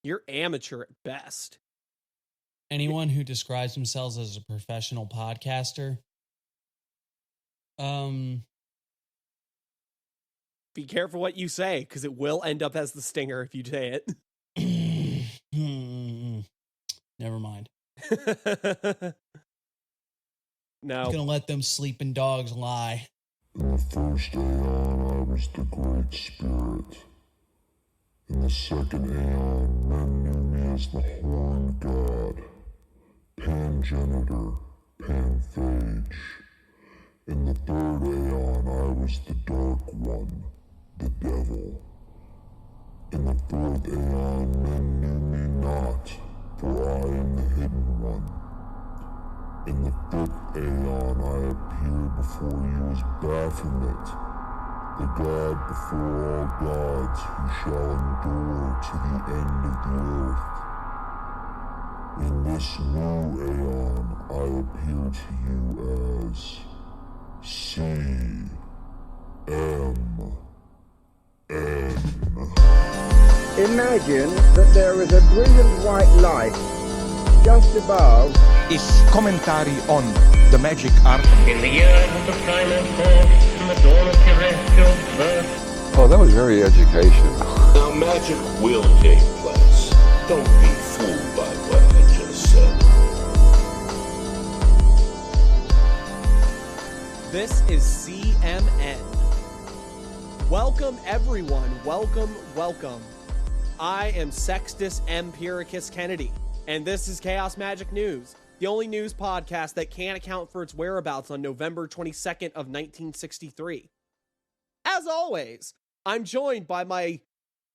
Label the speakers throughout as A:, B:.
A: You're amateur at best.
B: Anyone who describes themselves as a professional podcaster,
A: be careful what you say, because it will end up as the stinger if you say
B: it. Never mind.
A: No.
B: I'm gonna let them sleeping dogs lie.
C: In the first aeon, I was the Great Spirit. In the second aeon, men knew me as the Horned God, Pangenitor, Panphage. In the third aeon, I was the Dark One, the Devil. In the fourth aeon, men knew me not, for I am the Hidden One. In the fifth aeon, I appeared before you as Baphomet, the god before all gods who shall endure to the end of the earth. In this new aeon, I appear to you as CMN.
D: Imagine that there is a brilliant white light just above.
E: Is commentary on the magic art.
F: In the years of the primal force and the dawn of terrestrial birth.
G: Oh, that was very educational.
H: Now magic will take place. Don't be fooled by what I just said.
A: This is CMN. Welcome, everyone. Welcome. I am Sextus Empiricus Kennedy, and this is Chaos Magic News, the only news podcast that can't account for its whereabouts on November 22nd of 1963. As always, I'm joined by my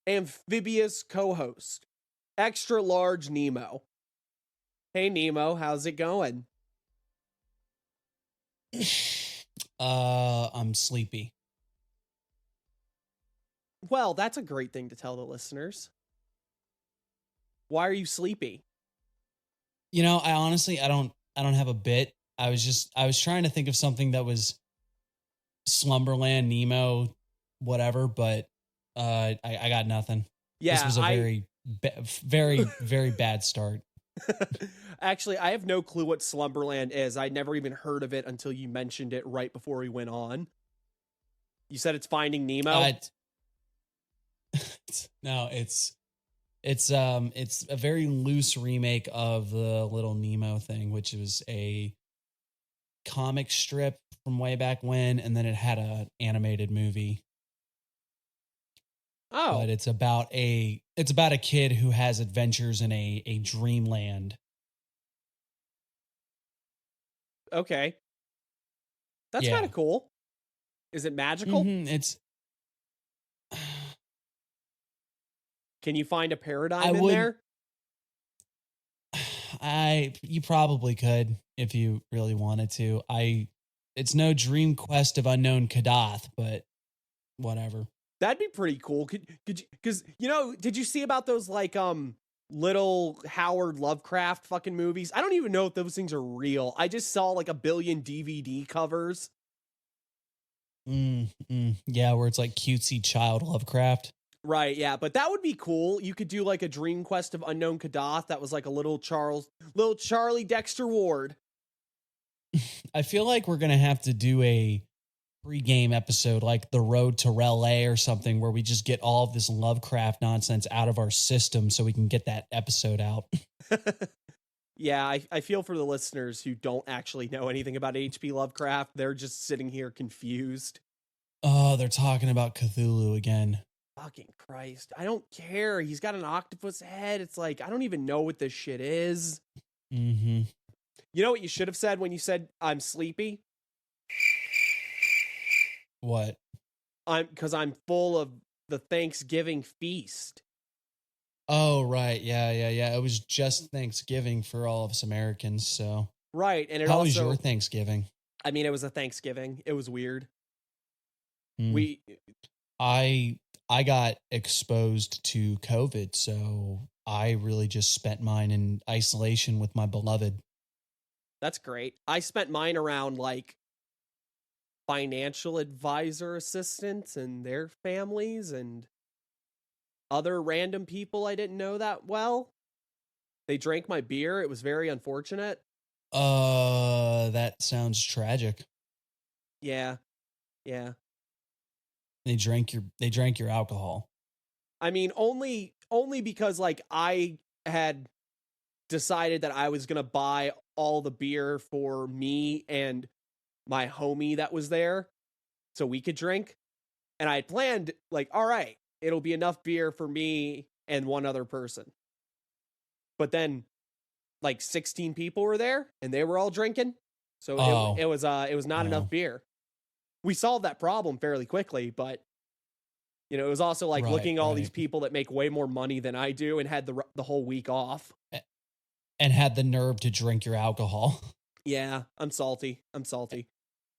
A: amphibious co-host, Extra Large Nemo. Hey, Nemo, how's it going?
B: I'm sleepy.
A: Well, that's a great thing to tell the listeners. Why are you sleepy?
B: You know, I honestly don't have a bit. I was trying to think of something that was Slumberland, Nemo, whatever, but I got nothing.
A: Yeah,
B: this was a very bad start.
A: Actually, I have no clue what Slumberland is. I never even heard of it until you mentioned it right before we went on. You said it's Finding Nemo?
B: No, it's a very loose remake of the Little Nemo thing, which was a comic strip from way back when, and then it had an animated movie.
A: Oh,
B: but it's about a kid who has adventures in a dreamland.
A: Okay, that's kind of cool. Is it magical?
B: It's.
A: Can you find a paradigm in there?
B: You probably could if you really wanted to. It's no Dream Quest of Unknown Kadath, but whatever.
A: That'd be pretty cool. Could you, because, did you see about those little Howard Lovecraft fucking movies? I don't even know if those things are real. I just saw like a billion DVD covers.
B: Yeah, where it's like cutesy child Lovecraft.
A: Right, yeah, but that would be cool. You could do like a Dream Quest of Unknown Kadath that was like a little Charlie Dexter Ward.
B: I feel like we're gonna have to do a pre-game episode like The Road to Relay or something, where we just get all of this Lovecraft nonsense out of our system so we can get that episode out.
A: Yeah, I feel for the listeners who don't actually know anything about H.P. Lovecraft. They're just sitting here confused.
B: Oh, they're talking about Cthulhu again.
A: Fucking Christ. I don't care. He's got an octopus head. It's like, I don't even know what this shit is.
B: Mm-hmm.
A: You know what you should have said when you said, I'm sleepy?
B: What?
A: Because I'm full of the Thanksgiving feast.
B: Oh, right. Yeah. It was just Thanksgiving for all of us Americans, so.
A: Right, and
B: How was your Thanksgiving?
A: I mean, it was a Thanksgiving. It was weird.
B: I got exposed to COVID, so I really just spent mine in isolation with my beloved.
A: That's great. I spent mine around like financial advisor assistants and their families, and other random people I didn't know that well. They drank my beer. It was very unfortunate.
B: That sounds tragic.
A: Yeah. Yeah.
B: They drank your alcohol.
A: I mean, only because like I had decided that I was going to buy all the beer for me and my homie that was there so we could drink. And I had planned like, all right, it'll be enough beer for me and one other person. But then like 16 people were there and they were all drinking. So it was not enough beer. We solved that problem fairly quickly, but it was also like looking at all these people that make way more money than I do and had the whole week off.
B: And had the nerve to drink your alcohol.
A: Yeah, I'm salty.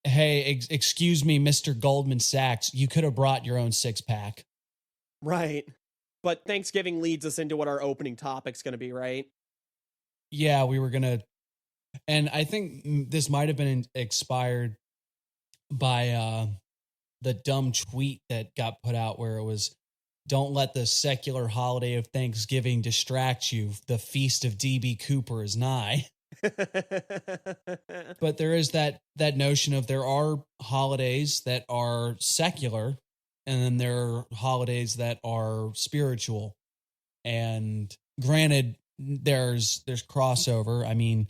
B: Hey, excuse me, Mr. Goldman Sachs. You could have brought your own 6-pack.
A: Right. But Thanksgiving leads us into what our opening topic's going to be, right?
B: Yeah, we were going to. And I think this might have been expired by the dumb tweet that got put out where it was, don't let the secular holiday of Thanksgiving distract you. The feast of D.B. Cooper is nigh. But there is that notion of there are holidays that are secular, and then there are holidays that are spiritual. And granted, there's crossover. I mean,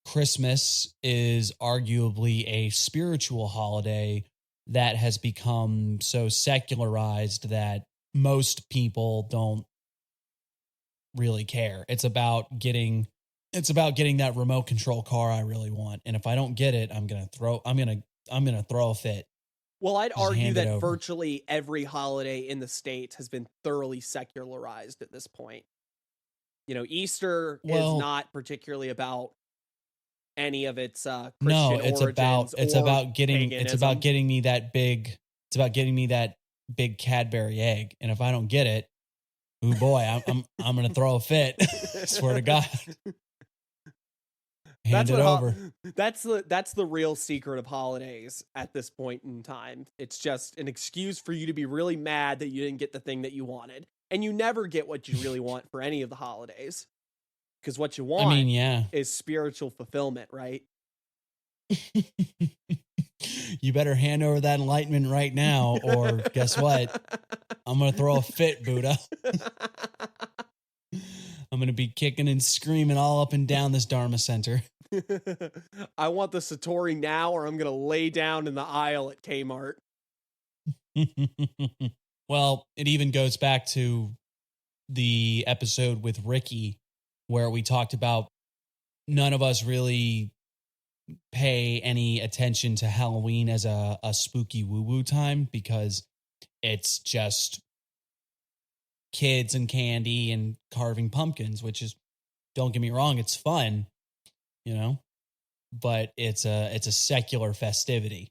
B: Christmas is arguably a spiritual holiday that has become so secularized that most people don't really care. It's about getting that remote control car I really want. And if I don't get it, I'm going to throw a fit.
A: Well, I'd argue that virtually every holiday in the States has been thoroughly secularized at this point. Easter is not particularly about any of its Christian origins.
B: It's about getting me that big Cadbury egg. And if I don't get it, oh boy, I'm going to throw a fit. Swear to God. Hand it over.
A: That's the real secret of holidays at this point in time. It's just an excuse for you to be really mad that you didn't get the thing that you wanted. And you never get what you really want for any of the holidays. Because what you want is spiritual fulfillment, right?
B: You better hand over that enlightenment right now, or guess what? I'm going to throw a fit, Buddha. I'm going to be kicking and screaming all up and down this Dharma Center.
A: I want the Satori now, or I'm going to lay down in the aisle at Kmart.
B: Well, it even goes back to the episode with Ricky, where we talked about none of us really pay any attention to Halloween as a spooky woo-woo time because it's just kids and candy and carving pumpkins, which is, don't get me wrong, it's fun, but it's a secular festivity.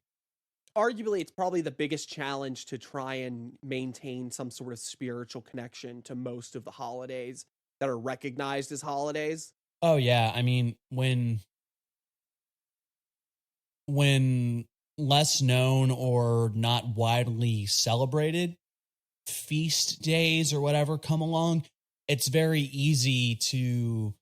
A: Arguably, it's probably the biggest challenge to try and maintain some sort of spiritual connection to most of the holidays that are recognized as holidays.
B: Oh yeah, I mean, when less known or not widely celebrated feast days or whatever come along, it's very easy to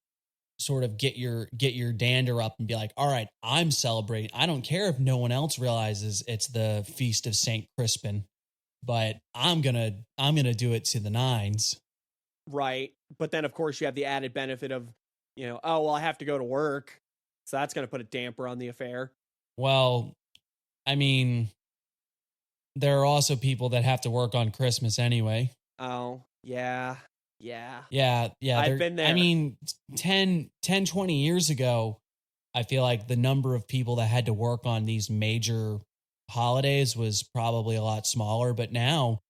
B: sort of get your dander up and be like, all right, I'm celebrating. I don't care if no one else realizes it's the feast of St. Crispin, but I'm gonna do it to the nines.
A: Right. But then of course you have the added benefit of, oh, well, I have to go to work. So that's going to put a damper on the affair.
B: Well, I mean, there are also people that have to work on Christmas anyway.
A: Oh, yeah.
B: Yeah.
A: I've been there.
B: I mean, 10, 20 years ago, I feel like the number of people that had to work on these major holidays was probably a lot smaller. But now,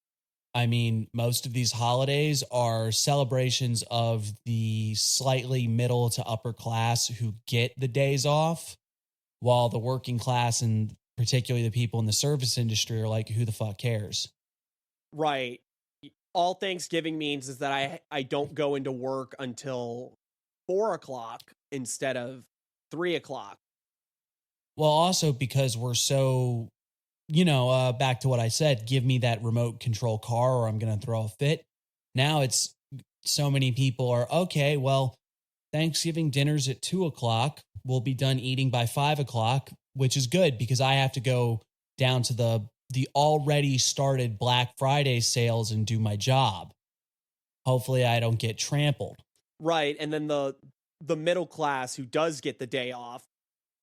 B: I mean, most of these holidays are celebrations of the slightly middle to upper class who get the days off, while the working class and particularly the people in the service industry are like, who the fuck cares?
A: Right. All Thanksgiving means is that I don't go into work until 4:00 instead of 3:00.
B: Well, also because we're so, back to what I said, give me that remote control car or I'm going to throw a fit. Now it's so many people are, okay, well, Thanksgiving dinner's at 2:00. We'll be done eating by 5:00, which is good because I have to go down to the already started Black Friday sales and do my job. Hopefully I don't get trampled.
A: Right. And then the middle class who does get the day off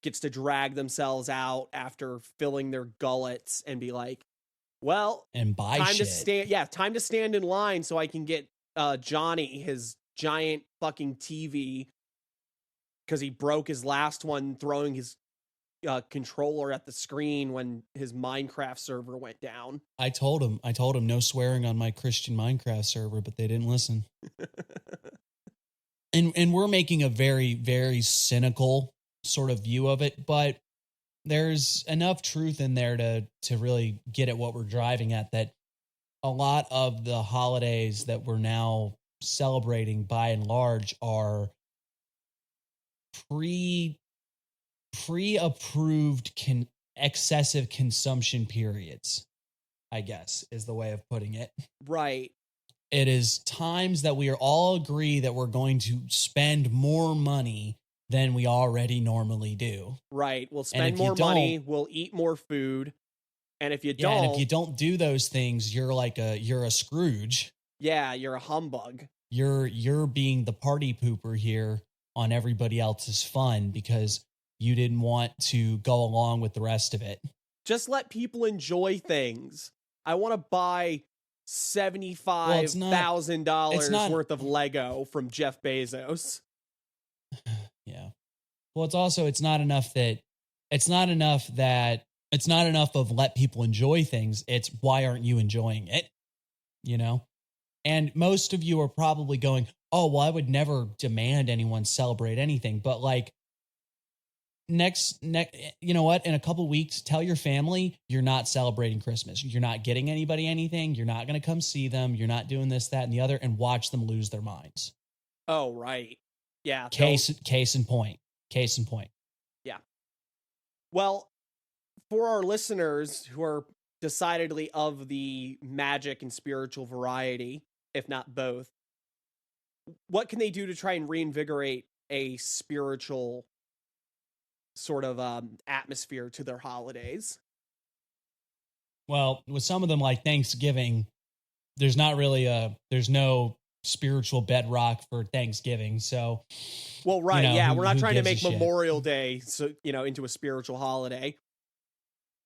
A: gets to drag themselves out after filling their gullets and be like, well,
B: and buy
A: time
B: shit.
A: time to stand in line so I can get Johnny his giant fucking TV because he broke his last one throwing his controller at the screen when his Minecraft server went down.
B: I told him no swearing on my Christian Minecraft server, but they didn't listen. and we're making a very, very cynical sort of view of it, but there's enough truth in there to really get at what we're driving at, that a lot of the holidays that we're now celebrating by and large are pre-approved excessive consumption periods, I guess is the way of putting it.
A: Right.
B: It is times that we are all agree that we're going to spend more money than we already normally do.
A: Right. We'll spend more money. We'll eat more food. And if you don't,
B: and if you don't do those things, you're a Scrooge.
A: Yeah, you're a humbug.
B: You're being the party pooper here on everybody else's fun because you didn't want to go along with the rest of it.
A: Just let people enjoy things. I want to buy $75,000 worth of Lego from Jeff Bezos.
B: Yeah. Well, it's not enough of let people enjoy things. It's why aren't you enjoying it? You know? And most of you are probably going, oh, well, I would never demand anyone celebrate anything. But like next, you know what? In a couple of weeks, tell your family you're not celebrating Christmas. You're not getting anybody anything. You're not going to come see them. You're not doing this, that, and the other, and watch them lose their minds.
A: Oh, right. Yeah.
B: Case in point.
A: Yeah. Well, for our listeners who are decidedly of the magic and spiritual variety, if not both, what can they do to try and reinvigorate a spiritual sort of atmosphere to their holidays?
B: Well, with some of them like Thanksgiving, there's no spiritual bedrock for Thanksgiving. So,
A: well, right. Yeah. We're not trying to make Memorial Day, into a spiritual holiday.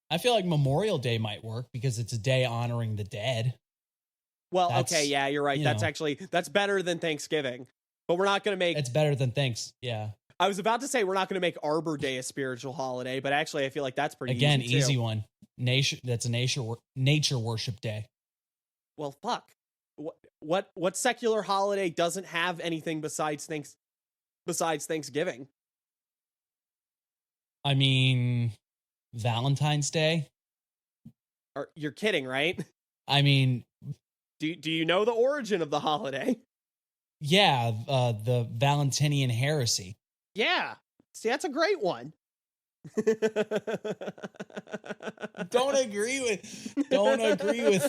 A: I
B: feel like Memorial Day might work because it's a day honoring the dead.
A: Well, okay. Yeah, you're right. That's better than Thanksgiving, but we're not going to make
B: it's better than thanks. Yeah.
A: I was about to say we're not going to make Arbor Day a spiritual holiday, but actually I feel like that's pretty
B: easy one. That's a nature worship day.
A: Well, fuck. What secular holiday doesn't have anything besides Thanksgiving?
B: I mean, Valentine's Day.
A: You're kidding, right?
B: I mean,
A: do you know the origin of the holiday?
B: Yeah, the Valentinian heresy.
A: Yeah. See, that's a great one.
B: Don't agree with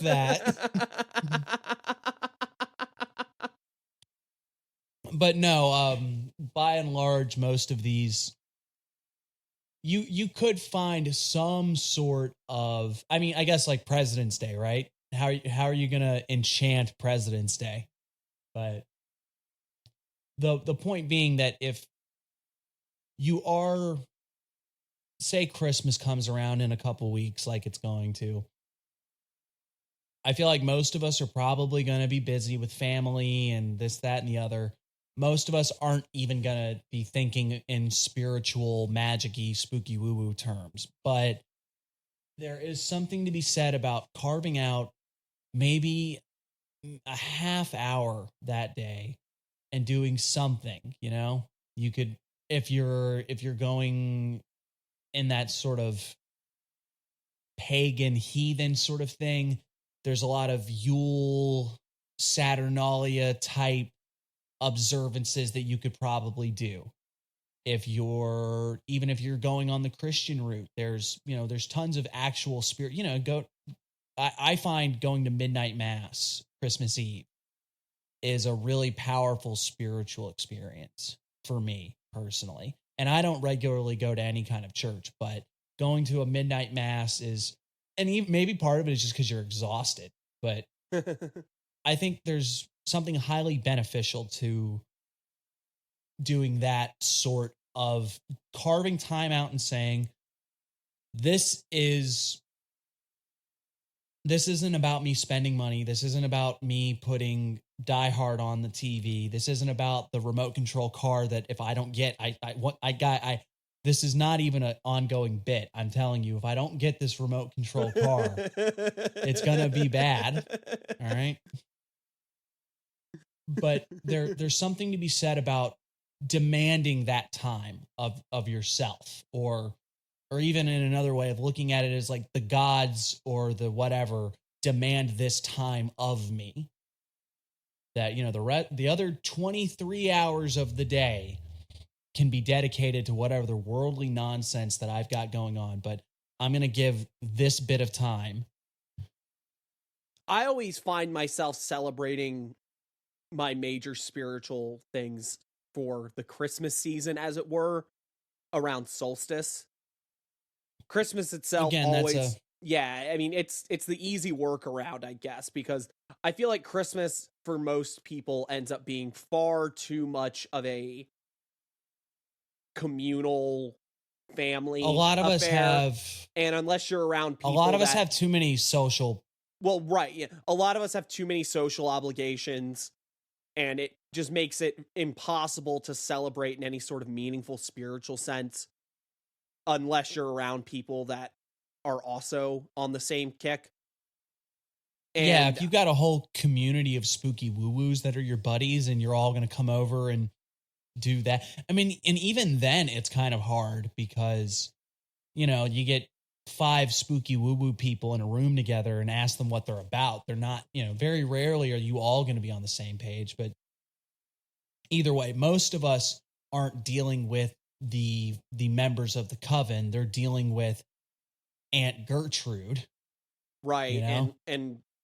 B: that. But no, by and large, most of these, you could find some sort of, I mean, I guess like President's Day, right? How are you going to enchant President's Day? But the point being that if you are, say Christmas comes around in a couple weeks like it's going to, I feel like most of us are probably going to be busy with family and this, that, and the other. Most of us aren't even going to be thinking in spiritual, magic-y, spooky woo-woo terms. But there is something to be said about carving out maybe a half hour that day and doing something, you know? You could, if you're going in that sort of pagan, heathen sort of thing, there's a lot of Yule, Saturnalia type observances that you could probably do. If you're going on the Christian route, there's tons of actual spirit, I find going to midnight mass Christmas Eve is a really powerful spiritual experience for me personally. And I don't regularly go to any kind of church, but going to a midnight mass is, and even maybe part of it is just because you're exhausted, but I think there's something highly beneficial to doing that sort of carving time out and saying, this isn't about me spending money. This isn't about me putting Die Hard on the TV. This isn't about the remote control car that if I don't get, this is not even an ongoing bit. I'm telling you, if I don't get this remote control car, it's going to be bad. All right. But there's something to be said about demanding that time of yourself, or even in another way of looking at it as like the gods or the whatever demand this time of me. That, you know, the other 23 hours of the day can be dedicated to whatever the worldly nonsense that I've got going on, but I'm going to give this bit of time.
A: I always find myself celebrating my major spiritual things for the Christmas season, as it were, around solstice. Christmas itself always, yeah, I mean, it's the easy workaround, I guess, because I feel like Christmas for most people ends up being far too much of a communal family
B: A lot of
A: affair.
B: us have,
A: and unless you're around people,
B: a lot of us have too many social.
A: Well, right, yeah, a lot of us have too many social obligations, and it just makes it impossible to celebrate in any sort of meaningful spiritual sense unless you're around people that are also on the same kick. And
B: yeah, if you've got a whole community of spooky woo-woos that are your buddies and you're all going to come over and do that. I mean, and even then it's kind of hard because, you know, you get 5 spooky woo-woo people in a room together and ask them what they're about. They're not, you know, very rarely are you all going to be on the same page, but either way, most of us aren't dealing with the members of the coven. They're dealing with Aunt Gertrude.
A: right,
B: you know?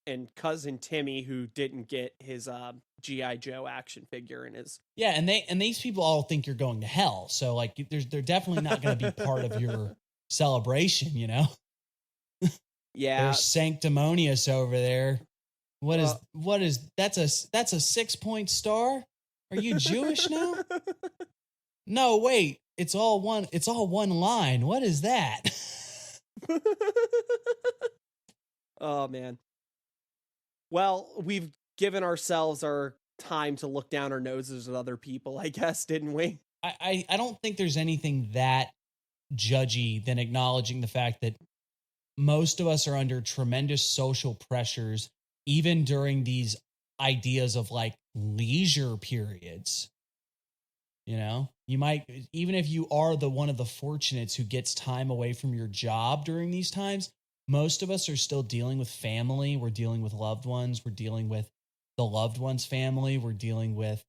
A: and cousin Timmy, who didn't get his G.I. Joe action figure in his.
B: Yeah, and these people all think you're going to hell. So like they're definitely not going to be part of your celebration, you know?
A: Yeah.
B: There's sanctimonious over there. What is that's a 6-point star? Are you Jewish now? No, wait. It's all one line. What is that?
A: Oh man. Well, we've given ourselves our time to look down our noses at other people, I guess, didn't we?
B: I don't think there's anything that judgy than acknowledging the fact that most of us are under tremendous social pressures, even during these ideas of like leisure periods. You know, you might, even if you are one of the fortunates who gets time away from your job during these times, most of us are still dealing with family. We're dealing with loved ones. We're dealing with the loved one's family. We're dealing with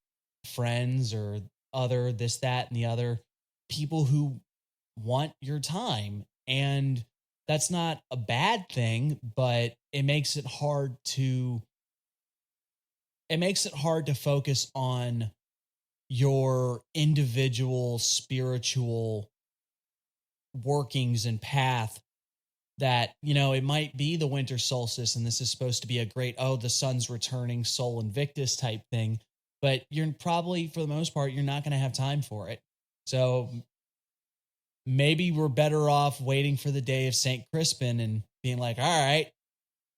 B: friends or other this, that, and the other people who want your time. And that's not a bad thing, but it makes it hard to focus on your individual spiritual workings and path. That, you know, it might be the winter solstice and this is supposed to be a great, the sun's returning, Sol Invictus type thing, but you're probably, for the most part, you're not going to have time for it. So maybe we're better off waiting for the day of St. Crispin and being like, all right,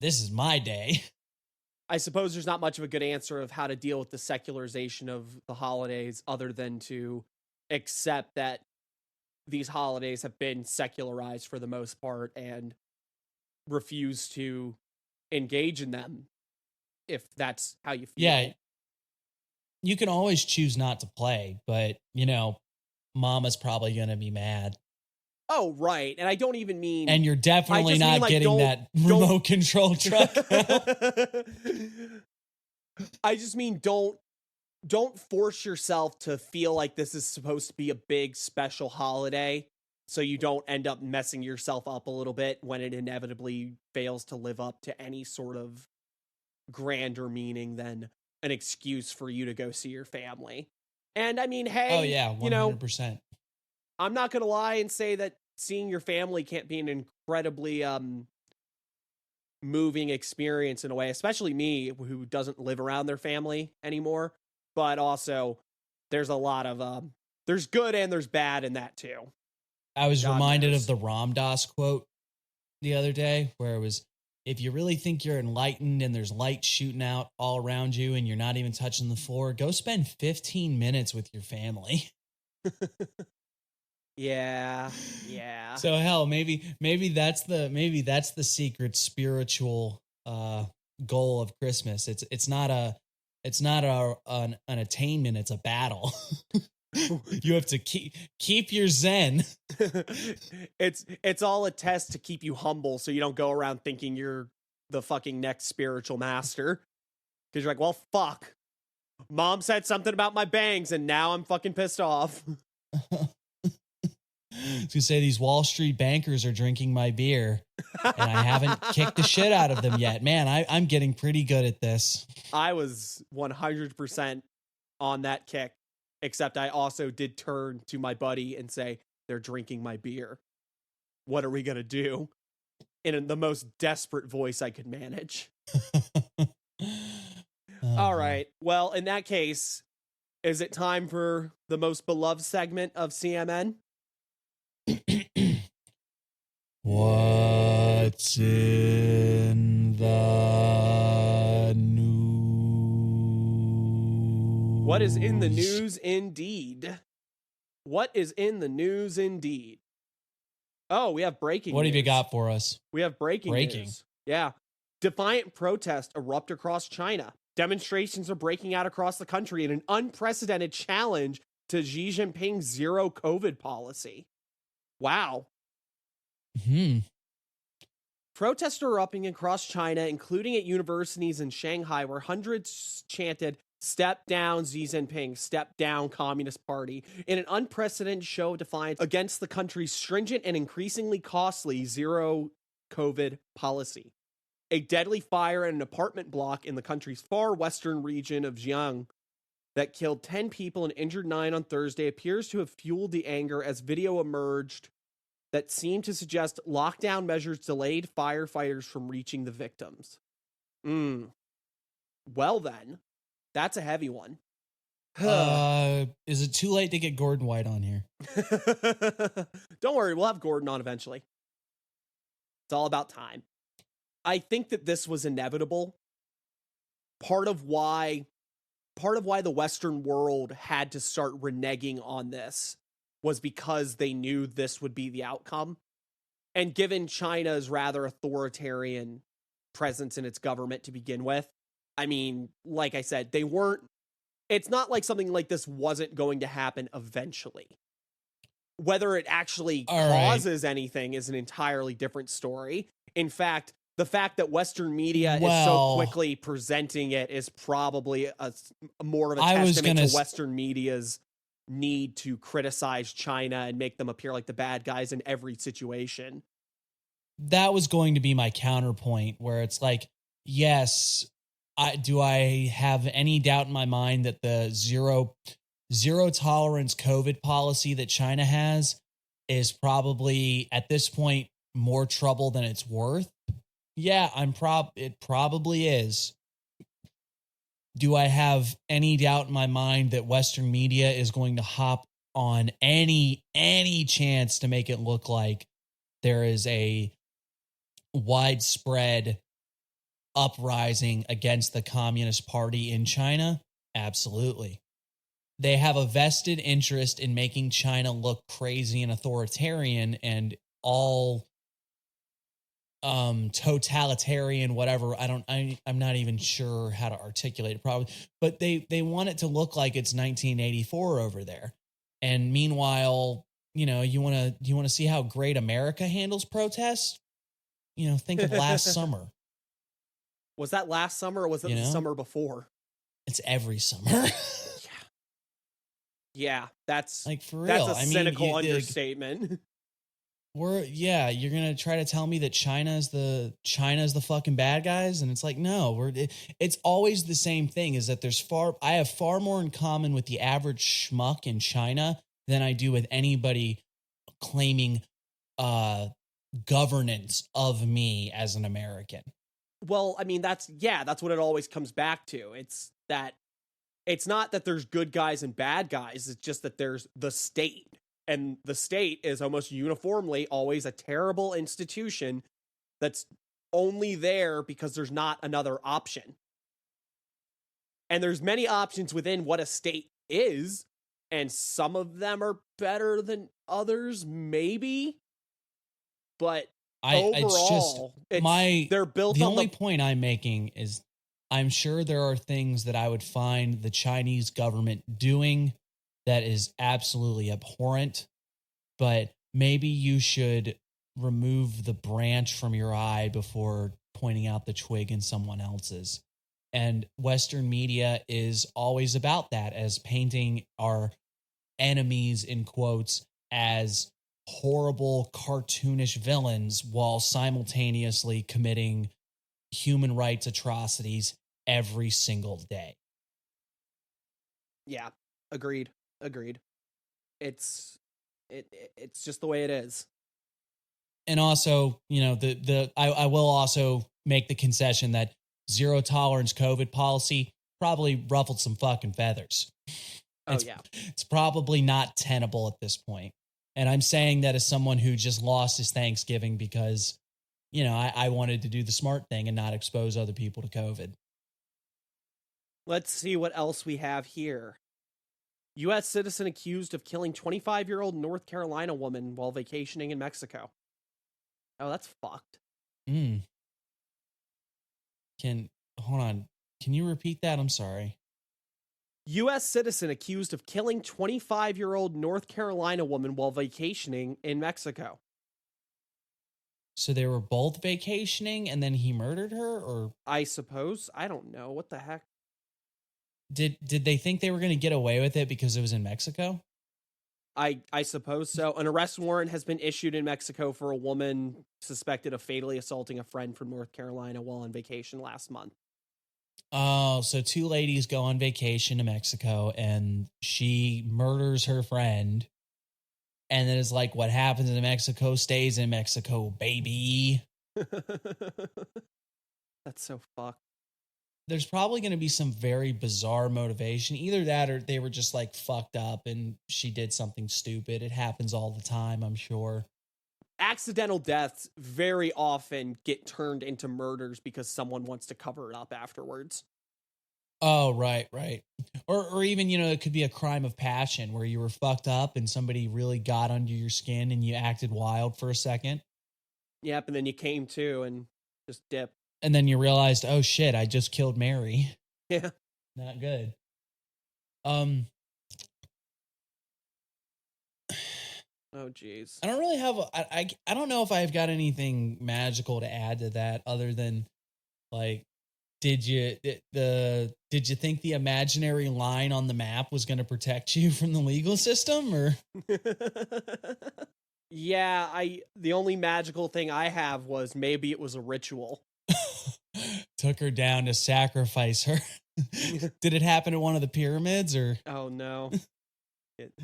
B: this is my day.
A: I suppose there's not much of a good answer of how to deal with the secularization of the holidays other than to accept that these holidays have been secularized for the most part and refuse to engage in them if that's how you feel.
B: Yeah. You can always choose not to play, but, you know, mama's probably going to be mad.
A: Oh, right. And I don't even mean...
B: And you're definitely not
A: like,
B: getting that remote control truck.
A: I just mean don't force yourself to feel like this is supposed to be a big special holiday so you don't end up messing yourself up a little bit when it inevitably fails to live up to any sort of grander meaning than an excuse for you to go see your family. And I mean, hey,
B: Oh yeah, 100%.
A: I'm not going to lie and say that seeing your family can't be an incredibly moving experience in a way, especially me who doesn't live around their family anymore. But also there's a lot of there's good and there's bad in that too.
B: I was
A: God
B: reminded
A: knows.
B: of the Ram Dass quote the other day where it was, if you really think you're enlightened and there's light shooting out all around you and you're not even touching the floor, go spend 15 minutes with your family.
A: Yeah.
B: So hell, maybe that's the secret spiritual goal of Christmas. It's not an attainment, it's a battle. You have to keep your zen.
A: It's all a test to keep you humble so you don't go around thinking you're the fucking next spiritual master. Because you're like, well, fuck. Mom said something about my bangs and now I'm fucking pissed off.
B: I was gonna say these Wall Street bankers are drinking my beer and I haven't kicked the shit out of them yet. Man, I'm getting pretty good at this.
A: I was 100% on that kick, except I also did turn to my buddy and say, they're drinking my beer. What are we going to do? In the most desperate voice I could manage. All right. Well, in that case, is it time for the most beloved segment of CMN?
B: What's in the news?
A: What is in the news indeed? What is in the news indeed? Oh, we have breaking
B: What have
A: news.
B: you got for us?
A: We have breaking news. Yeah. Defiant protests erupt across China. Demonstrations are breaking out across the country in an unprecedented challenge to Xi Jinping's zero COVID policy. Wow. Protests are erupting across China, including at universities in Shanghai, where hundreds chanted, "Step down, Xi Jinping, step down, Communist Party," in an unprecedented show of defiance against the country's stringent and increasingly costly zero COVID policy. A deadly fire in an apartment block in the country's far western region of Jiang that killed 10 people and injured 9 on Thursday appears to have fueled the anger as video emerged that seemed to suggest lockdown measures delayed firefighters from reaching the victims. Well then, that's a heavy one.
B: Is it too late to get Gordon White on here?
A: Don't worry, we'll have Gordon on eventually. It's all about time. I think that this was inevitable. Part of why the Western world had to start reneging on this was because they knew this would be the outcome. And given China's rather authoritarian presence in its government to begin with, I mean, like I said, it's not like something like this wasn't going to happen eventually. Whether it actually causes anything is an entirely different story. In fact, the fact that Western media is so quickly presenting it is probably more of a testament to Western media's need to criticize China and make them appear like the bad guys in every situation.
B: That was going to be my counterpoint, where it's like, yes, do I have any doubt in my mind that the zero tolerance COVID policy that China has is probably at this point more trouble than it's worth? Yeah, it probably is. Do I have any doubt in my mind that Western media is going to hop on any chance to make it look like there is a widespread uprising against the Communist Party in China? Absolutely. They have a vested interest in making China look crazy and authoritarian and all totalitarian, whatever. I'm not even sure how to articulate it probably, but they want it to look like it's 1984 over there. And meanwhile, you want to see how great America handles protests? Think of last summer.
A: Was that last summer or was it the summer before?
B: It's every summer.
A: Yeah, that's
B: like for real.
A: That's a cynical understatement.
B: you're gonna try to tell me that China's the fucking bad guys, and it's like, no, it's always the same thing. Is that I have far more in common with the average schmuck in China than I do with anybody claiming governance of me as an American.
A: Well, I mean, that's what it always comes back to. It's not that there's good guys and bad guys. It's just that there's the state. And the state is almost uniformly always a terrible institution that's only there because there's not another option. And there's many options within what a state is, and some of them are better than others, maybe. But overall, they're built
B: the
A: on
B: only point I'm making is I'm sure there are things that I would find the Chinese government doing that is absolutely abhorrent, but maybe you should remove the branch from your eye before pointing out the twig in someone else's. And Western media is always about that, as painting our enemies, in quotes, as horrible cartoonish villains while simultaneously committing human rights atrocities every single day.
A: Yeah, agreed. It's just the way it is.
B: And also, I will also make the concession that zero tolerance COVID policy probably ruffled some fucking feathers. It's probably not tenable at this point. And I'm saying that as someone who just lost his Thanksgiving because, I wanted to do the smart thing and not expose other people to COVID.
A: Let's see what else we have here. U.S. citizen accused of killing 25-year-old North Carolina woman while vacationing in Mexico. Oh, that's fucked.
B: Hold on. Can you repeat that? I'm sorry.
A: U.S. citizen accused of killing 25-year-old North Carolina woman while vacationing in Mexico.
B: So they were both vacationing and then he murdered her, or?
A: I suppose. I don't know. What the heck?
B: Did they think they were going to get away with it because it was in Mexico?
A: I suppose so. An arrest warrant has been issued in Mexico for a woman suspected of fatally assaulting a friend from North Carolina while on vacation last month.
B: Oh, so two ladies go on vacation to Mexico and she murders her friend. And then it's like, what happens in Mexico stays in Mexico, baby.
A: That's so fucked.
B: There's probably going to be some very bizarre motivation. Either that or they were just like fucked up and she did something stupid. It happens all the time, I'm sure.
A: Accidental deaths very often get turned into murders because someone wants to cover it up afterwards.
B: Oh, right. Or even, it could be a crime of passion where you were fucked up and somebody really got under your skin and you acted wild for a second.
A: Yep, and then you came to and just dipped.
B: And then you realized, oh shit, I just killed Mary.
A: Yeah.
B: Not good.
A: Oh geez.
B: I don't really have I don't know if I've got anything magical to add to that other than like did you think the imaginary line on the map was going to protect you from the legal system, or?
A: Yeah, the only magical thing I have was maybe it was a ritual.
B: Took her down to sacrifice her. Did it happen at one of the pyramids, or?
A: Oh no.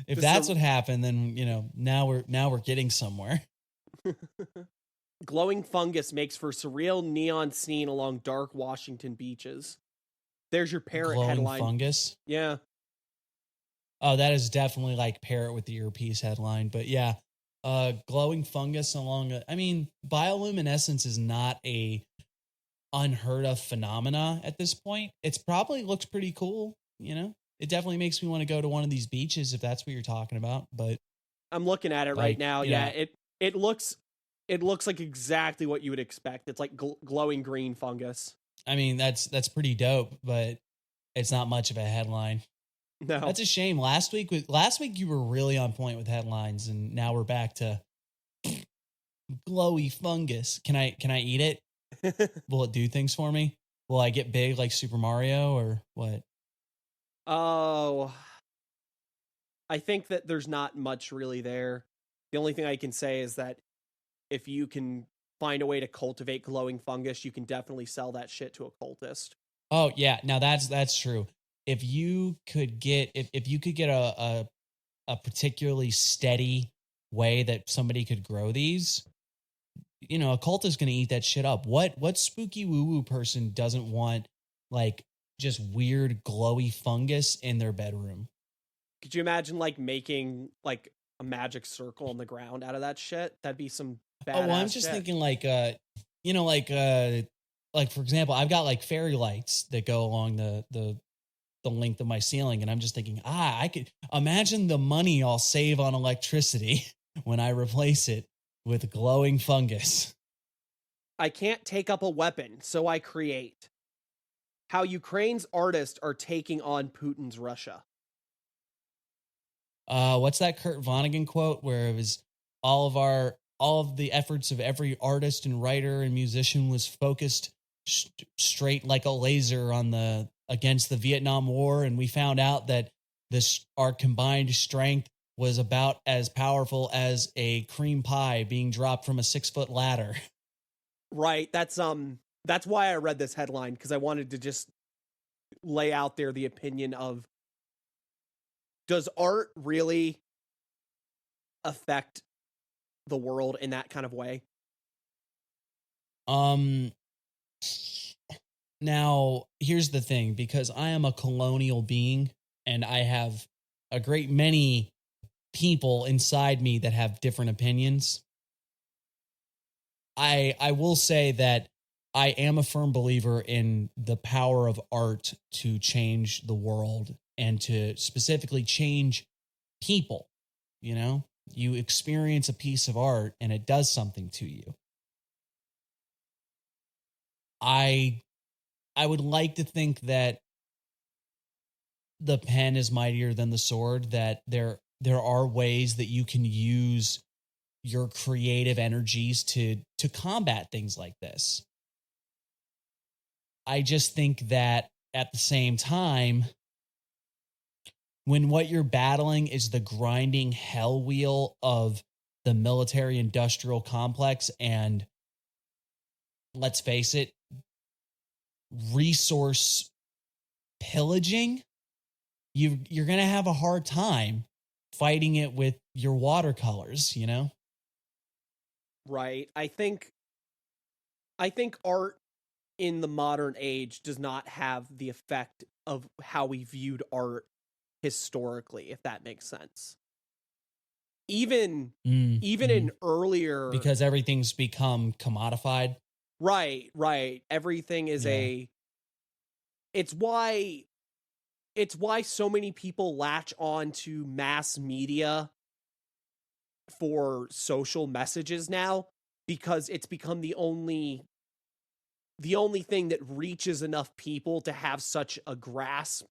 B: If that's what happened, then now we're getting somewhere.
A: Glowing fungus makes for surreal neon scene along dark Washington beaches. There's your parrot
B: Glowing
A: headline.
B: Fungus?
A: Yeah.
B: Oh, that is definitely like parrot with the earpiece headline, but yeah. Glowing fungus along bioluminescence is not a unheard of phenomena at this point. It's probably looks pretty cool, It definitely makes me want to go to one of these beaches if that's what you're talking about, but
A: I'm looking at it right now. Yeah, it looks like exactly what you would expect. It's like glowing green fungus.
B: I mean, that's pretty dope, but it's not much of a headline.
A: No.
B: That's a shame. Last week you were really on point with headlines, and now we're back to glowy fungus. Can I eat it? Will it do things for me? Will I get big like Super Mario, or what?
A: Oh, I think that there's not much really there. The only thing I can say is that if you can find a way to cultivate glowing fungus, you can definitely sell that shit to a cultist.
B: Oh yeah, now that's true. If you could get a particularly steady way that somebody could grow these, you know, a cult is going to eat that shit up. What spooky woo woo person doesn't want like just weird glowy fungus in their bedroom?
A: Could you imagine like making like a magic circle on the ground out of that shit? That'd be some badass.
B: Oh, well, I'm just
A: shit.
B: thinking like you know, like for example, I've got like fairy lights that go along the length of my ceiling, and I'm just thinking, I could imagine the money I'll save on electricity when I replace it with glowing fungus.
A: I can't take up a weapon, so I create. How Ukraine's artists are taking on Putin's Russia.
B: What's that Kurt Vonnegut quote where it was all of the efforts of every artist and writer and musician was focused straight like a laser on against the Vietnam War, and we found out that our combined strength was about as powerful as a cream pie being dropped from a 6-foot ladder.
A: Right. That's why I read this headline, because I wanted to just lay out there the opinion of, does art really affect the world in that kind of way?
B: Now, here's the thing, because I am a colonial being and I have a great many people inside me that have different opinions. I will say that I am a firm believer in the power of art to change the world and to specifically change people. You know, you experience a piece of art and it does something to you. I would like to think that the pen is mightier than the sword, that there are ways that you can use your creative energies to combat things like this. I just think that at the same time, when what you're battling is the grinding hell wheel of the military industrial complex and, let's face it, resource pillaging, you're going to have a hard time fighting it with your watercolors, you know?
A: Right. I think art in the modern age does not have the effect of how we viewed art historically, if that makes sense. Even in earlier,
B: because everything's become commodified.
A: Right. Everything is it's why so many people latch on to mass media for social messages now, because it's become the only thing that reaches enough people to have such a grasp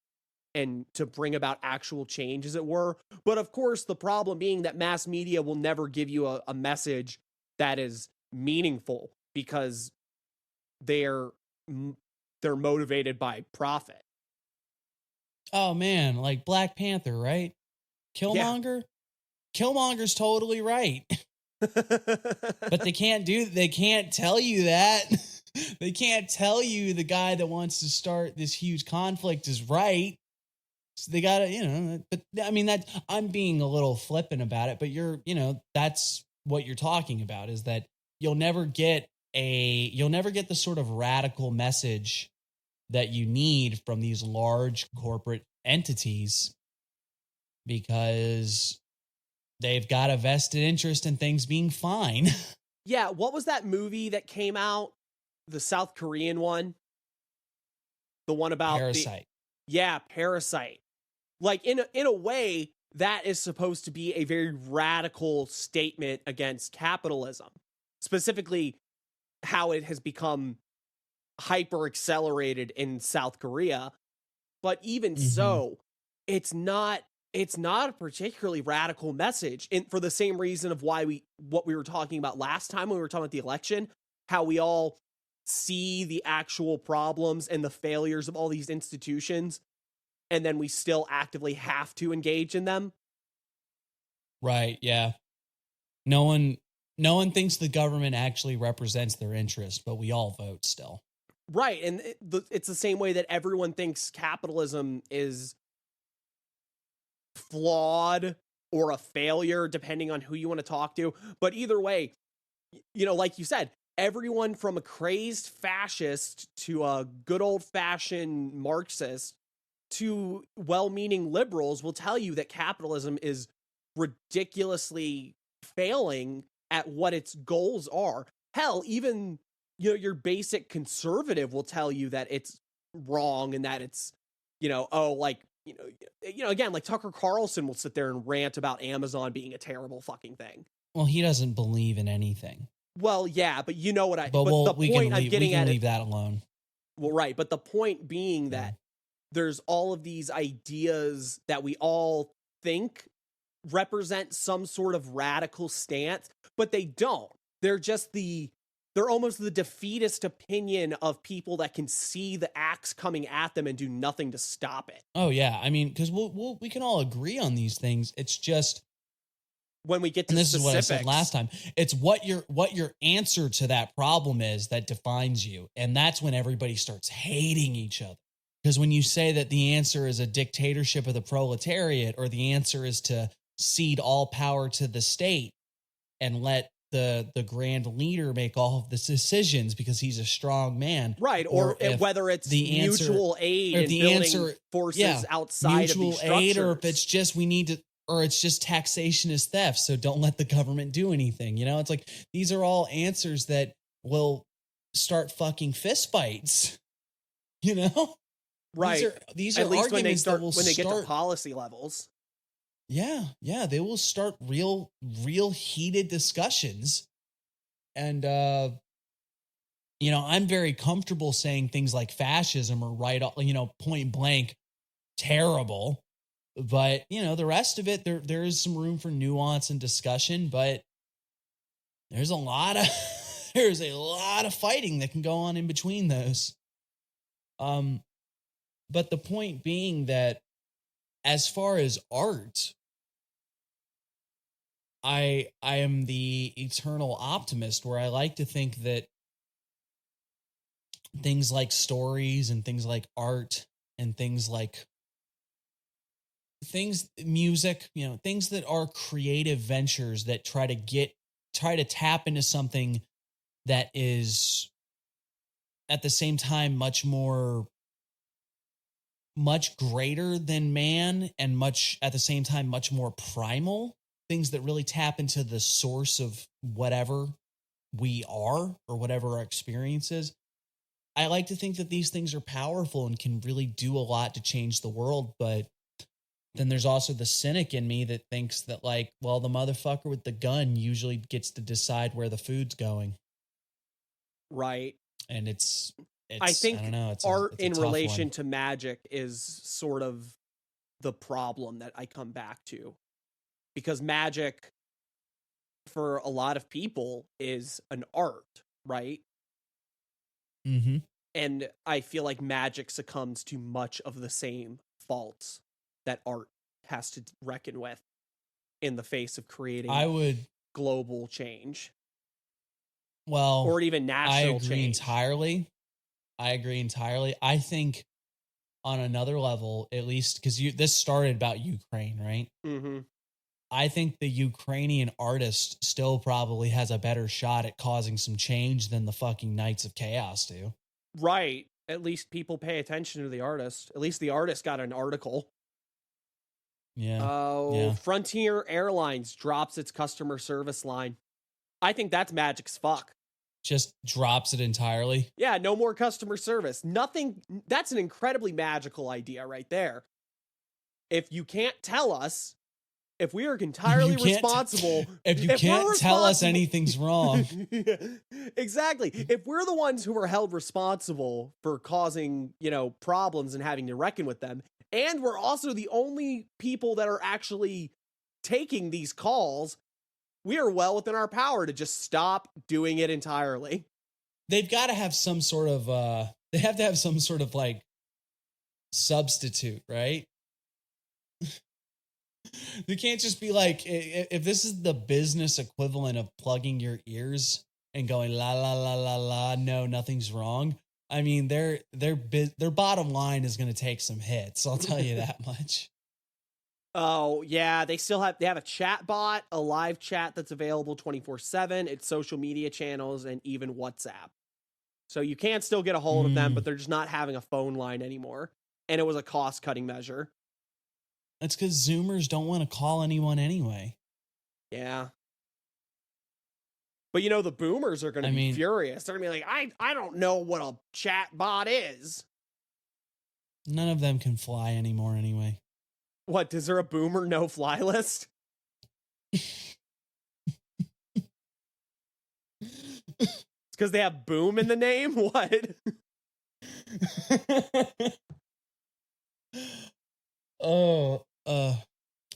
A: and to bring about actual change, as it were. But of course, the problem being that mass media will never give you a message that is meaningful, because they're motivated by profit.
B: Oh man, like Black Panther, right? Killmonger? Yeah. Killmonger's totally right. But they can't tell you that. They can't tell you the guy that wants to start this huge conflict is right. So they gotta, you know, but I mean, that I'm being a little flippant about it, but that's what you're talking about, is that you'll never get the sort of radical message that you need from these large corporate entities, because they've got a vested interest in things being fine.
A: Yeah, what was that movie that came out? The South Korean one? The one about
B: Parasite.
A: Parasite. Like, in a way, that is supposed to be a very radical statement against capitalism. Specifically, how it has become hyper accelerated in South Korea. But even so, it's not a particularly radical message, for the same reason of what we were talking about last time when we were talking about the election, how we all see the actual problems and the failures of all these institutions, and then we still actively have to engage in them.
B: Right, yeah. No one No one thinks the government actually represents their interest, but we all vote still.
A: Right. And it's the same way that everyone thinks capitalism is flawed or a failure, depending on who you want to talk to. But either way, like you said, everyone from a crazed fascist to a good old-fashioned Marxist to well-meaning liberals will tell you that capitalism is ridiculously failing at what its goals are. Hell, even your basic conservative will tell you that it's wrong and that it's again, like Tucker Carlson will sit there and rant about Amazon being a terrible fucking thing.
B: Well, he doesn't believe in anything.
A: Well, yeah, but you know what I.
B: But
A: the point I'm getting at,
B: leave that alone.
A: Well, right, but the point being that there's all of these ideas that we all think represent some sort of radical stance, but they don't. They're just they're almost the defeatist opinion of people that can see the axe coming at them and do nothing to stop it.
B: Oh yeah, I mean, because we can all agree on these things. It's just
A: when we get to
B: and this
A: specifics.
B: is what I said last time. It's what your answer to that problem is that defines you, and that's when everybody starts hating each other. Because when you say that the answer is a dictatorship of the proletariat, or the answer is to cede all power to the state and let the grand leader make all of the decisions because he's a strong man,
A: right? Or whether it's the mutual aid and building forces outside of these structures, aid,
B: or if it's just or it's just taxation is theft, so don't let the government do anything. It's like these are all answers that will start fucking fistfights.
A: Right?
B: These are at least arguments
A: when they get to policy levels.
B: Yeah, they will start real heated discussions. And, I'm very comfortable saying things like fascism are point blank terrible. But, the rest of it, there is some room for nuance and discussion, but there's a lot of fighting that can go on in between those. But the point being that as far as art, I am the eternal optimist, where I like to think that things like stories and things like art and things like music, things that are creative ventures that try to tap into something that is at the same time much greater than man and at the same time much more primal. Things that really tap into the source of whatever we are or whatever our experience is. I like to think that these things are powerful and can really do a lot to change the world. But then there's also the cynic in me that thinks that, the motherfucker with the gun usually gets to decide where the food's going.
A: Right.
B: And
A: I think
B: I don't know,
A: art in relation
B: one.
A: To magic is sort of the problem that I come back to. Because magic, for a lot of people, is an art, right?
B: Mm-hmm.
A: And I feel like magic succumbs to much of the same faults that art has to reckon with in the face of creating global change.
B: Well,
A: or even national change.
B: I agree entirely. I think on another level, at least, because this started about Ukraine, right?
A: Mm-hmm.
B: I think the Ukrainian artist still probably has a better shot at causing some change than the fucking Knights of Chaos do.
A: Right. At least people pay attention to the artist. At least the artist got an article.
B: Yeah.
A: Frontier Airlines drops its customer service line. I think that's magic as fuck.
B: Just drops it entirely?
A: Yeah, no more customer service. Nothing. That's an incredibly magical idea right there. If you can't tell us, if we are entirely responsible,
B: if you can't tell us anything's wrong.
A: Exactly. If we're the ones who are held responsible for causing, problems and having to reckon with them, and we're also the only people that are actually taking these calls, we are well within our power to just stop doing it entirely.
B: They've got to have some sort of, they have to have some sort of substitute, right? We can't just be like, if this is the business equivalent of plugging your ears and going la la la la la, no, nothing's wrong. I mean, their bottom line is going to take some hits. I'll tell you that much.
A: Oh yeah, they have a chat bot, a live chat that's available 24/7. It's social media channels and even WhatsApp. So you can still get a hold of them, but they're just not having a phone line anymore. And it was a cost-cutting measure.
B: That's because Zoomers don't want to call anyone anyway.
A: Yeah. But the boomers are going to be furious. They're going to be like, I don't know what a chat bot is.
B: None of them can fly anymore anyway.
A: What, is there a boomer no-fly list? It's because they have boom in the name? What?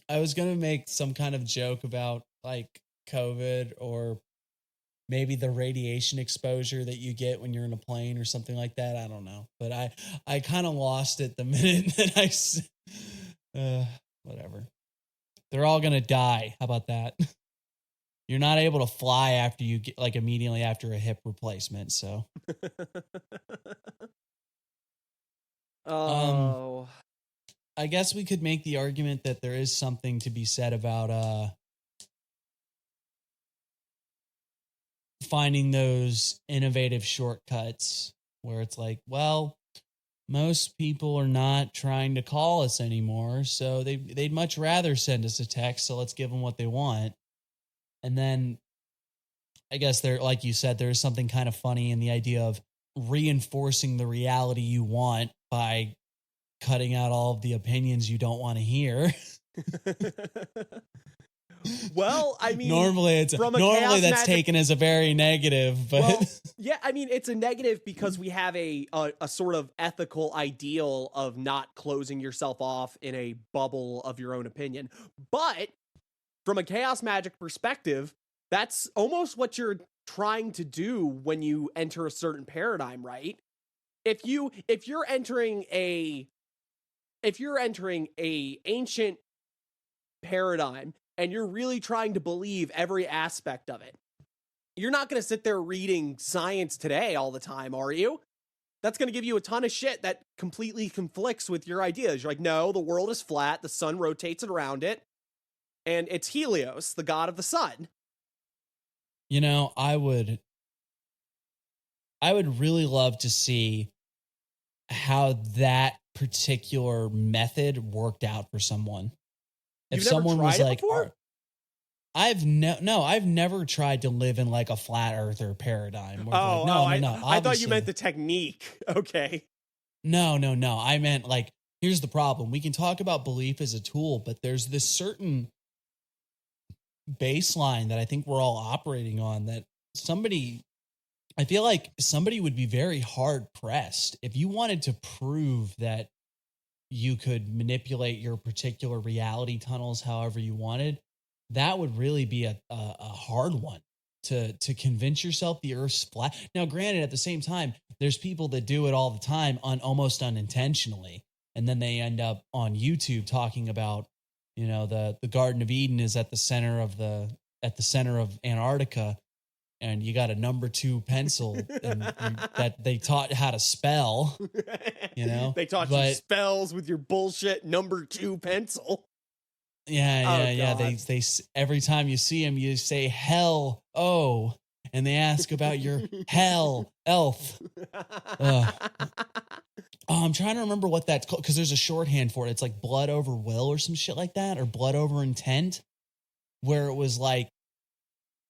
B: I was going to make some kind of joke about like COVID or maybe the radiation exposure that you get when you're in a plane or something like that. I don't know. But I kind of lost it the minute that whatever. They're all going to die. How about that? You're not able to fly after you get like immediately after a hip replacement. So, I guess we could make the argument that there is something to be said about finding those innovative shortcuts where it's like, well, most people are not trying to call us anymore, so they'd much rather send us a text, so let's give them what they want. And then I guess there, like you said, there's something kind of funny in the idea of reinforcing the reality you want by cutting out all of the opinions you don't want to hear.
A: Well, I mean,
B: normally that's taken as a very negative, but
A: well, yeah, I mean, it's a negative because we have a sort of ethical ideal of not closing yourself off in a bubble of your own opinion. But from a chaos magic perspective, that's almost what you're trying to do when you enter a certain paradigm, right? If you're entering a ancient paradigm and you're really trying to believe every aspect of it, you're not going to sit there reading Science Today all the time, are you? That's going to give you a ton of shit that completely conflicts with your ideas. You're like, no, the world is flat, the sun rotates around it, and it's Helios, the god of the sun.
B: I would really love to see how that particular method worked out for someone. If someone was like, I've never tried to live in like a flat earther paradigm. No.
A: I thought you meant the technique. Okay.
B: No. I meant like, here's the problem. We can talk about belief as a tool, but there's this certain baseline that I think we're all operating on that I feel like somebody would be very hard pressed if you wanted to prove that you could manipulate your particular reality tunnels however you wanted. That would really be a hard one to convince yourself the Earth's flat. Now, granted, at the same time, there's people that do it all the time almost unintentionally, and then they end up on YouTube talking about, the Garden of Eden is at the center of Antarctica, and you got a number 2 pencil that they taught how to spell.
A: They taught you spells with your bullshit number 2 pencil.
B: Yeah. They every time you see them, you say hell, oh, and they ask about your hell elf. I'm trying to remember what that's called because there's a shorthand for it. It's like blood over will or some shit like that, or blood over intent, where it was like,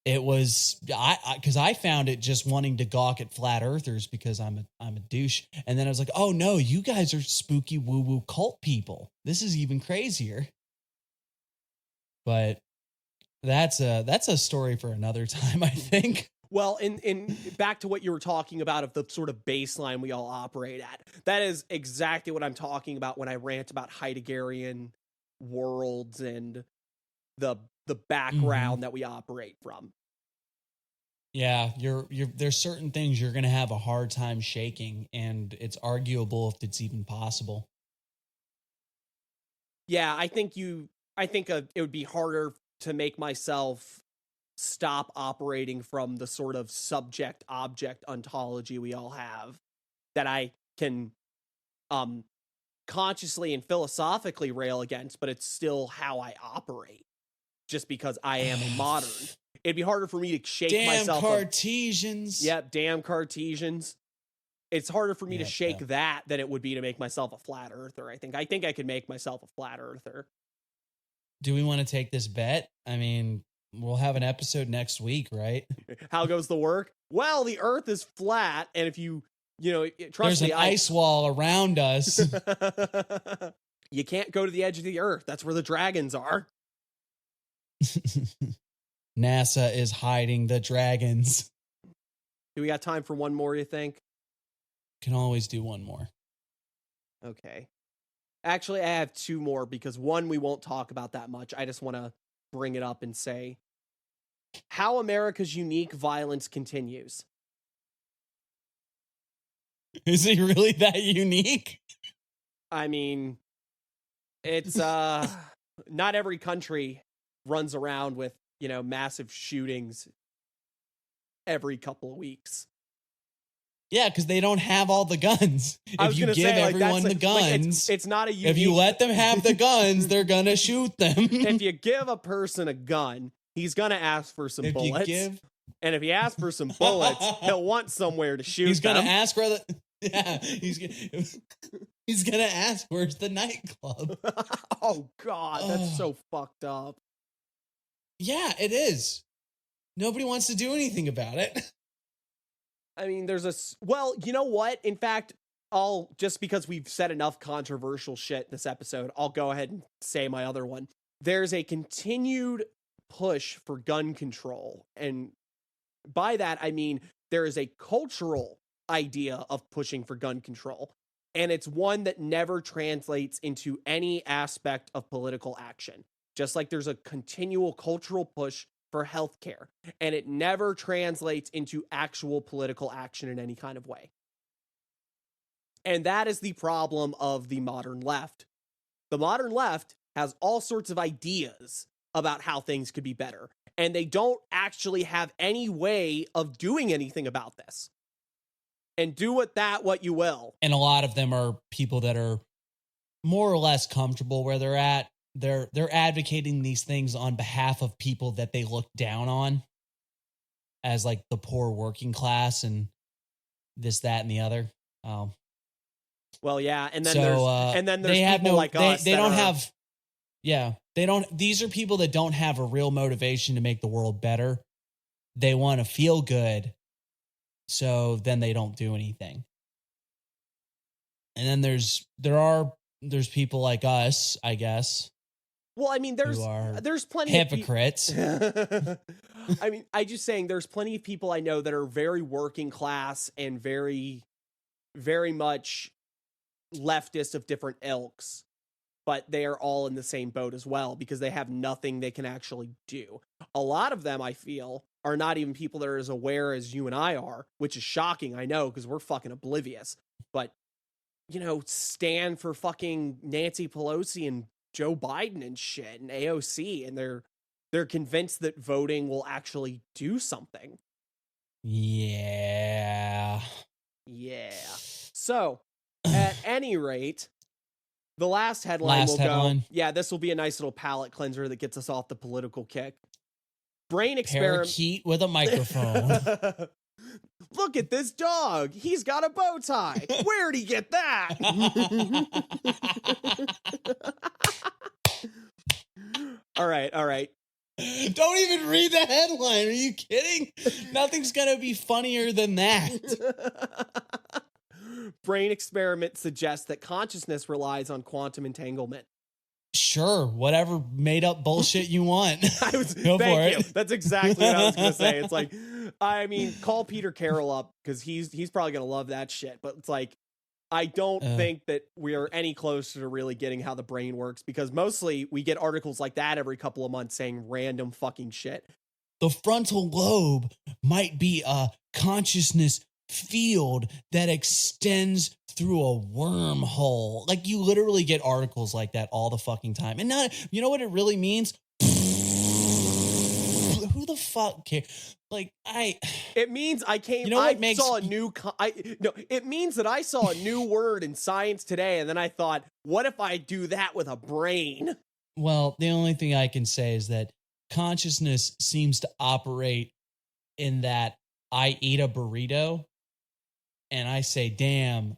B: because I found it just wanting to gawk at flat earthers because I'm a douche, and then I was like, oh no, you guys are spooky woo woo cult people. This is even crazier. But that's a story for another time, I think.
A: Well, in back to what you were talking about of the sort of baseline we all operate at. That is exactly what I'm talking about when I rant about Heideggerian worlds and the background that we operate from.
B: Yeah, there's certain things you're going to have a hard time shaking, and it's arguable if it's even possible.
A: Yeah, I think I think it would be harder to make myself stop operating from the sort of subject-object ontology we all have, that I can consciously and philosophically rail against, but it's still how I operate, just because I am a modern. It'd be harder for me to shake myself.
B: Damn Cartesians.
A: Yep, damn Cartesians. It's harder for me to shake that than it would be to make myself a flat earther, I think. I think I could make myself a flat earther.
B: Do we want to take this bet? I mean, we'll have an episode next week, right?
A: How goes the work? Well, the earth is flat, and if you trust me,
B: there's an ice wall around us.
A: You can't go to the edge of the earth. That's where the dragons are.
B: NASA is hiding the dragons.
A: Do we got time for one more, you think?
B: Can always do one more.
A: Okay. Actually, I have two more, because one we won't talk about that much. I just want to bring it up and say how America's unique violence continues.
B: Is it really that unique?
A: I mean, it's not every country runs around with, massive shootings every couple of weeks.
B: Yeah, because they don't have all the guns. If you give everyone the guns,
A: it's not a unique...
B: If you let them have the guns, they're gonna shoot them.
A: If you give a person a gun, he's gonna ask for some bullets. And if he asks for some bullets, he'll want somewhere to shoot.
B: He's gonna
A: them.
B: ask where the... Yeah, he's gonna ask where's the nightclub.
A: Oh God, that's so fucked up.
B: Yeah, it is. Nobody wants to do anything about it.
A: I mean, well, you know what? In fact, just because we've said enough controversial shit this episode, I'll go ahead and say my other one. There's a continued push for gun control. And by that, I mean, there is a cultural idea of pushing for gun control. And it's one that never translates into any aspect of political action. Just like there's a continual cultural push for healthcare, and it never translates into actual political action in any kind of way. And that is the problem of the modern left. The modern left has all sorts of ideas about how things could be better, and they don't actually have any way of doing anything about this. And do with that what you will.
B: And a lot of them are people that are more or less comfortable where they're at. They're advocating these things on behalf of people that they look down on as like the poor working class and this, that, and the other.
A: Well, yeah, and then there's people like us.
B: They don't have. Yeah, they don't. These are people that don't have a real motivation to make the world better. They want to feel good, so then they don't do anything. And then there's people like us, I guess.
A: Well, I mean, there's plenty
B: hypocrites.
A: I mean, I just saying there's plenty of people I know that are very working class and very, very much leftist of different ilks, but they are all in the same boat as well because they have nothing they can actually do. A lot of them, I feel, are not even people that are as aware as you and I are, which is shocking, I know, because we're fucking oblivious. But, stand for fucking Nancy Pelosi and Joe Biden and shit and AOC, and they're convinced that voting will actually do something.
B: Yeah.
A: So, at any rate, the last headline will go. Yeah, this will be a nice little palate cleanser that gets us off the political kick. Brain experiment.
B: Parakeet with a microphone.
A: Look at this dog. He's got a bow tie. Where'd he get that? All right.
B: Don't even read the headline. Are you kidding? Nothing's going to be funnier than that.
A: Brain experiment suggests that consciousness relies on quantum entanglement.
B: Sure, whatever made up bullshit you want. Go for it.
A: That's exactly what I was going to say. It's like, I mean, call Peter Carroll up because he's probably going to love that shit. But it's like, I don't think that we are any closer to really getting how the brain works because mostly we get articles like that every couple of months saying random fucking shit.
B: The frontal lobe might be a consciousness field that extends through a wormhole. Like, you literally get articles like that all the fucking time. And not, you know what it really means? Who the fuck cares? Like,
A: it means I came.
B: You know what
A: I
B: makes
A: saw a new. It means that I saw a new word in science today, and then I thought, what if I do that with a brain?
B: Well, the only thing I can say is that consciousness seems to operate in that I eat a burrito and I say, damn,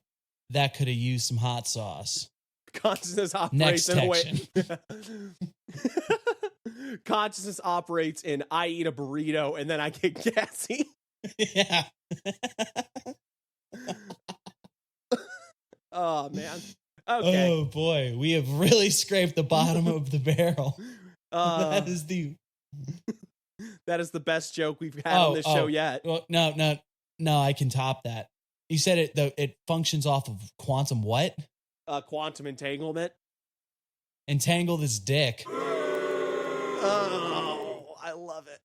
B: that could have used some hot sauce.
A: Consciousness operates in a way. Consciousness operates in I eat a burrito and then I get gassy.
B: Yeah.
A: Oh, man. Okay.
B: Oh, boy. We have really scraped the bottom of the barrel. That is the best joke we've had on this show yet. Well, no, I can top that. You said it functions off of quantum what?
A: Quantum entanglement.
B: Entangle this dick.
A: Oh, I love it.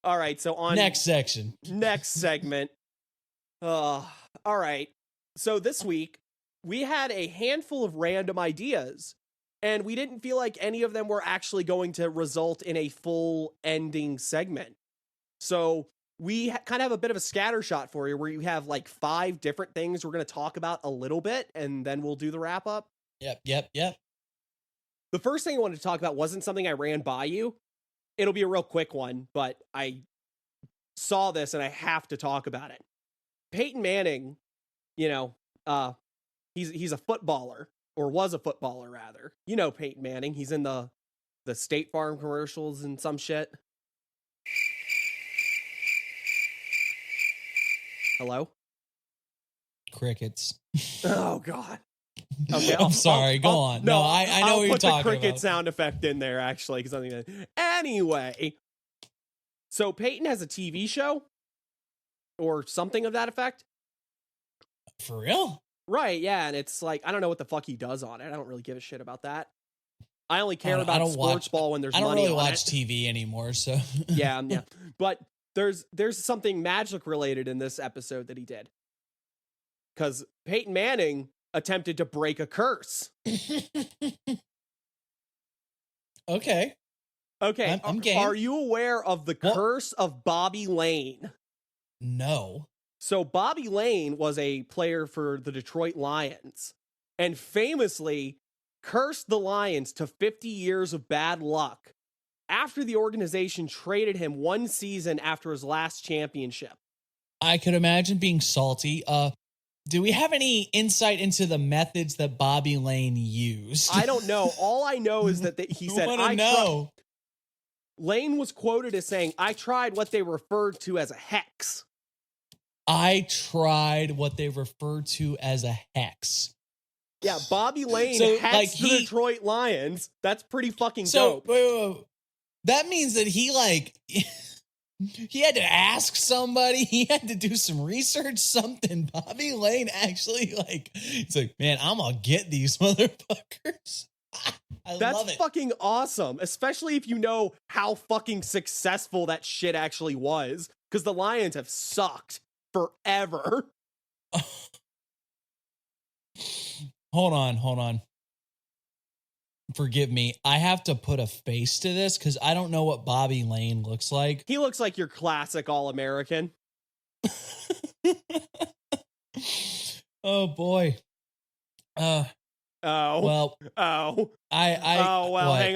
A: All right, so on
B: next section.
A: Next segment. All right. So this week, we had a handful of random ideas, and we didn't feel like any of them were actually going to result in a full ending segment. So we kind of have a bit of a scattershot for you where you have like 5 different things we're going to talk about a little bit, and then we'll do the wrap up.
B: Yep.
A: The first thing I wanted to talk about wasn't something I ran by you. It'll be a real quick one, but I saw this and I have to talk about it. Peyton Manning, you know, he's a footballer, or was a footballer rather. You know Peyton Manning. He's in the State Farm commercials and some shit. Hello?
B: Crickets.
A: Oh, God. Okay,
B: I'm sorry. Go on. No, I know what you're talking about.
A: I'll put the cricket sound effect in there, actually, because I think that. Anyway, so Peyton has a TV show or something of that effect.
B: For real?
A: Right, yeah, and it's like, I don't know what the fuck he does on it. I don't really give a shit about that. I only care about sports ball when there's money on it.
B: I don't really watch TV anymore, so.
A: Yeah. But there's something magic related in this episode that he did. Because Peyton Manning attempted to break a curse.
B: Okay. I'm game.
A: Are you aware of the curse of Bobby Layne?
B: No.
A: So Bobby Layne was a player for the Detroit Lions and famously cursed the Lions to 50 years of bad luck after the organization traded him one season after his last championship.
B: I could imagine being salty. Do we have any insight into the methods that Bobby Layne used?
A: I don't know. All I know is that he said,
B: I know.
A: Layne was quoted as saying, I tried what they referred to as a hex.
B: I tried what they referred to as a hex.
A: Yeah, Bobby Layne hexed the Detroit Lions. That's pretty fucking dope.
B: Wait. That means that he he had to ask somebody. He had to do some research, something. Bobby Layne actually he's like, man, I'm going to get these motherfuckers. I
A: That's
B: love it.
A: Fucking awesome, especially if you know how fucking successful that shit actually was, because the Lions have sucked forever.
B: Hold on. Forgive me. I have to put a face to this because I don't know what Bobby Layne looks like.
A: He looks like your classic All-American.
B: Oh boy.
A: Hang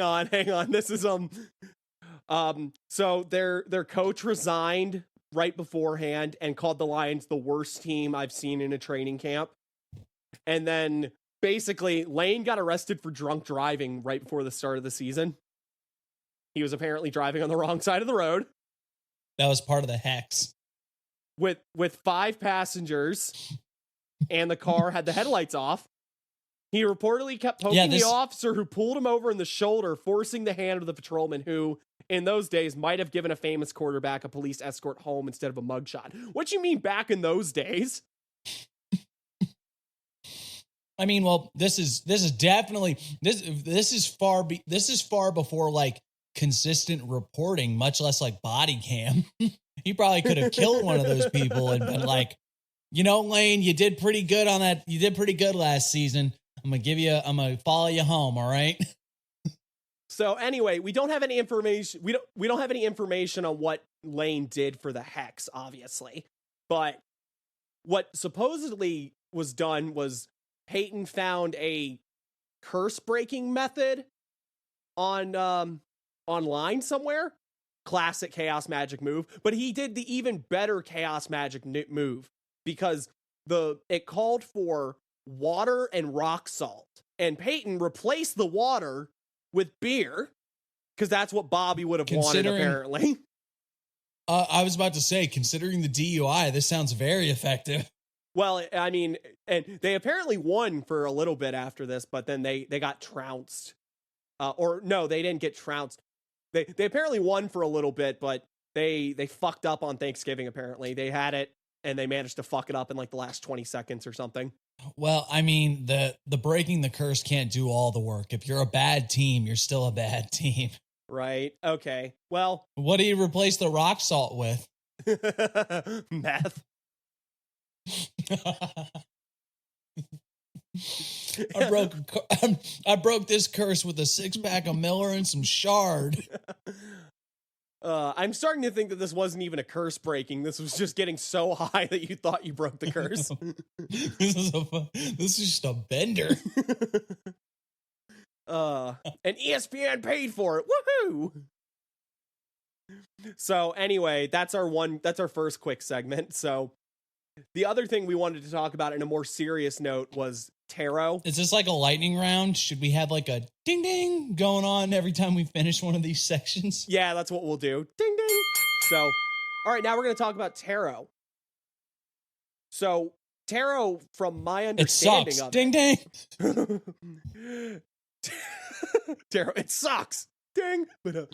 A: on. This is so their coach resigned right beforehand and called the Lions the worst team I've seen in a training camp. And then basically Layne got arrested for drunk driving right before the start of the season. He was apparently driving on the wrong side of the road.
B: That was part of the hex.
A: With 5 passengers, and the car had the headlights off. He reportedly kept poking the officer who pulled him over in the shoulder, forcing the hand of the patrolman who, in those days, might have given a famous quarterback a police escort home instead of a mugshot. What you mean back in those days?
B: I mean, well, this is definitely this is far before consistent reporting, much less like body cam. He probably could have killed one of those people and been like, you know, Layne, you did pretty good on that. You did pretty good last season. I'm going to follow you home. All right.
A: So anyway, we don't have any information. We don't have any information on what Layne did for the hex, obviously. But what supposedly was done was Peyton found a curse breaking method on online somewhere. Classic chaos magic move, but he did the even better chaos magic move because it called for water and rock salt, and Peyton replaced the water with beer because that's what Bobby would have wanted, apparently.
B: I was about to say, considering the DUI, this sounds very effective.
A: Well, I mean, and they apparently won for a little bit after this, but then they got trounced. Or no, they didn't get trounced. They apparently won for a little bit, but they fucked up on Thanksgiving, apparently. They had it, and they managed to fuck it up in like the last 20 seconds or something.
B: Well, I mean, the breaking the curse can't do all the work. If you're a bad team, you're still a bad team.
A: Right. Okay. Well.
B: What do you replace the rock salt with?
A: Meth.
B: I broke this curse with a 6-pack of Miller and some Shard.
A: I'm starting to think that this wasn't even a curse breaking. This was just getting so high that you thought you broke the curse.
B: This is just a bender.
A: And ESPN paid for it. Woohoo! So anyway, that's our first quick segment. So the other thing we wanted to talk about in a more serious note was tarot.
B: Is this like a lightning round? Should we have like a ding ding going on every time we finish one of these sections?
A: Yeah, that's what we'll do. Ding ding. So, all right, now we're going to talk about tarot. So, tarot, from my understanding
B: it sucks.
A: of
B: Ding ding.
A: Tarot, it sucks. Ding. But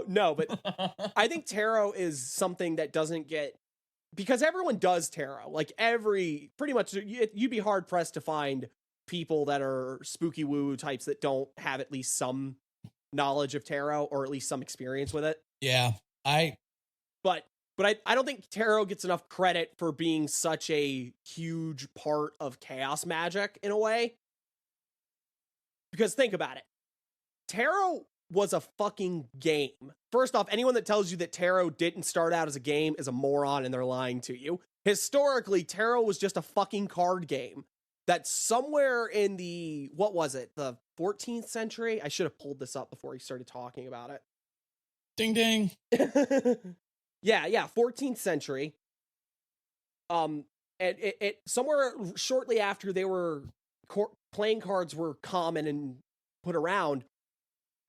A: no, but I think tarot is something that doesn't get, because everyone does tarot. Like pretty much, you'd be hard pressed to find people that are spooky woo types that don't have at least some knowledge of tarot or at least some experience with it.
B: Yeah,
A: But I don't think tarot gets enough credit for being such a huge part of chaos magic in a way. Because think about it. Tarot was a fucking game. First off, anyone that tells you that tarot didn't start out as a game is a moron and they're lying to you. Historically, tarot was just a fucking card game that somewhere in the 14th century? I should have pulled this up before he started talking about it.
B: Ding ding.
A: Yeah, 14th century. And it somewhere shortly after they were playing cards were common and put around,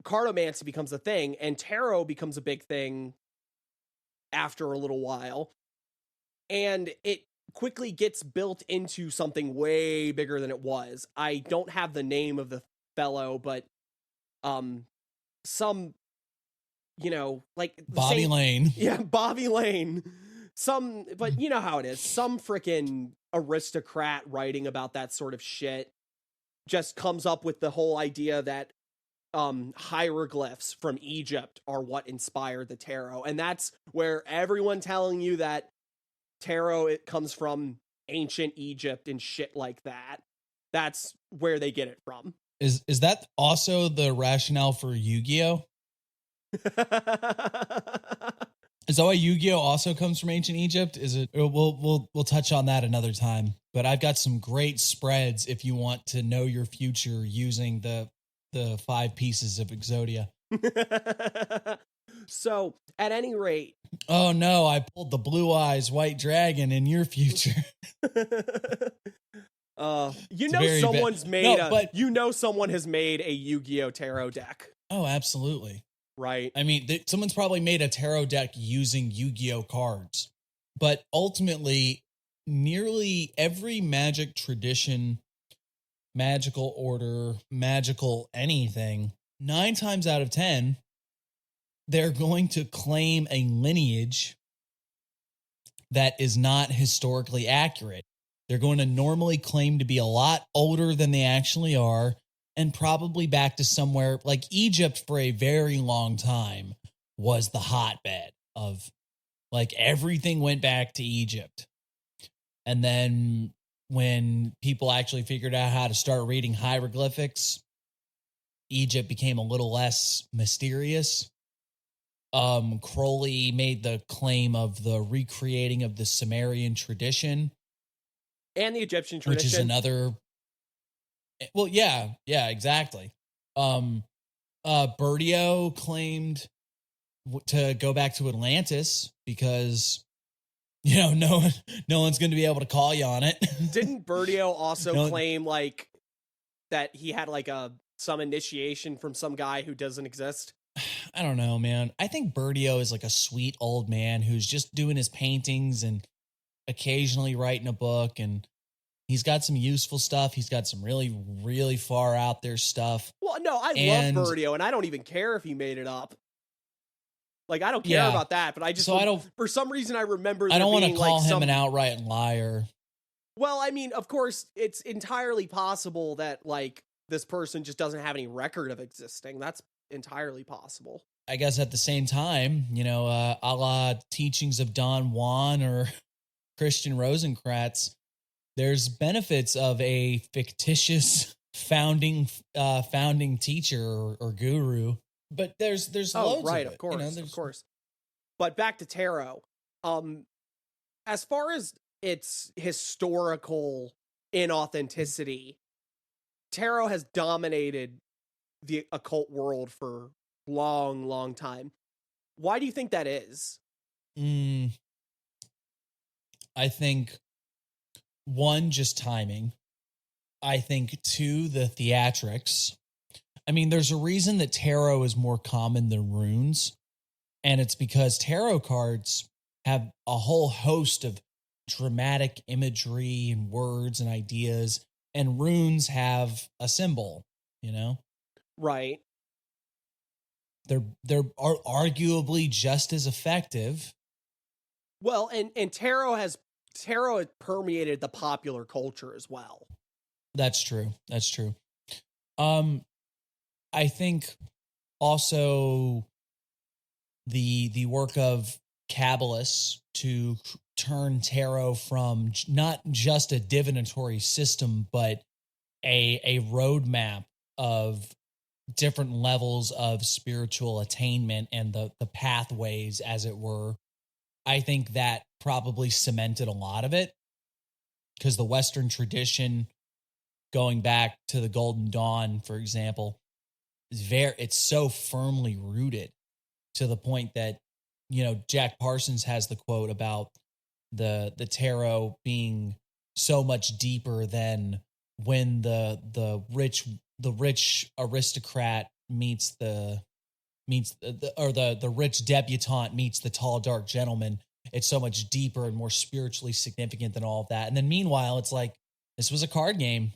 A: cartomancy becomes a thing, and tarot becomes a big thing after a little while. And it quickly gets built into something way bigger than it was. I don't have the name of the fellow, but some, like
B: Bobby Layne.
A: Yeah, Bobby Layne. But you know how it is. Some freaking aristocrat writing about that sort of shit just comes up with the whole idea that hieroglyphs from Egypt are what inspired the tarot. And that's where everyone telling you that tarot, it comes from ancient Egypt and shit like that. That's where they get it from.
B: Is that also the rationale for Yu-Gi-Oh? Is that why Yu-Gi-Oh also comes from ancient Egypt? Is it? We'll touch on that another time. But I've got some great spreads if you want to know your future using the 5 pieces of Exodia.
A: So, at any rate,
B: oh no, I pulled the Blue Eyes White Dragon in your future.
A: Someone has made a Yu-Gi-Oh tarot deck.
B: Oh, absolutely.
A: Right.
B: I mean, someone's probably made a tarot deck using Yu-Gi-Oh cards. But ultimately, nearly every magic tradition, magical order, magical anything, 9 times out of 10, they're going to claim a lineage that is not historically accurate. They're going to normally claim to be a lot older than they actually are, and probably back to somewhere like Egypt for a very long time was the hotbed of like everything went back to Egypt. And then when people actually figured out how to start reading hieroglyphics, Egypt became a little less mysterious. Crowley made the claim of the recreating of the Sumerian tradition.
A: And the Egyptian tradition.
B: Which is another... Well, yeah, exactly. Bertio claimed to go back to Atlantis because, no one's going to be able to call you on it.
A: Didn't Bertio also claim like that he had like some initiation from some guy who doesn't exist?
B: I don't know, man. I think Bertio is like a sweet old man who's just doing his paintings and occasionally writing a book, and he's got some useful stuff. He's got some really, really far out there stuff.
A: Well, no, love Bertio, and I don't even care if he made it up. Like, I don't care about that, but I just, for some reason, I remember
B: I don't want to call
A: like
B: him an outright liar.
A: Well, I mean, of course, it's entirely possible that, like, this person just doesn't have any record of existing. That's entirely possible.
B: I guess at the same time, a la Teachings of Don Juan or Christian Rosenkratz, there's benefits of a fictitious founding teacher or guru, but there's loads
A: right,
B: of it.
A: Of course. But back to tarot. As far as its historical inauthenticity, tarot has dominated the occult world for long time. Why do you think that is?
B: I think 1, just timing. I think 2, the theatrics. I mean, there's a reason that tarot is more common than runes, and it's because tarot cards have a whole host of dramatic imagery and words and ideas, and runes have a symbol,
A: Right.
B: They're arguably just as effective.
A: Well, and tarot has permeated the popular culture as well.
B: That's true. I think also the work of Kabbalists to turn tarot from not just a divinatory system, but a roadmap of different levels of spiritual attainment and the pathways, as it were. I think that probably cemented a lot of it, because the Western tradition, going back to the Golden Dawn, for example, it's so firmly rooted to the point that, Jack Parsons has the quote about the tarot being so much deeper than when the rich aristocrat meets the rich debutante meets the tall dark gentleman. It's so much deeper and more spiritually significant than all of that. And then meanwhile, it's like, this was a card game.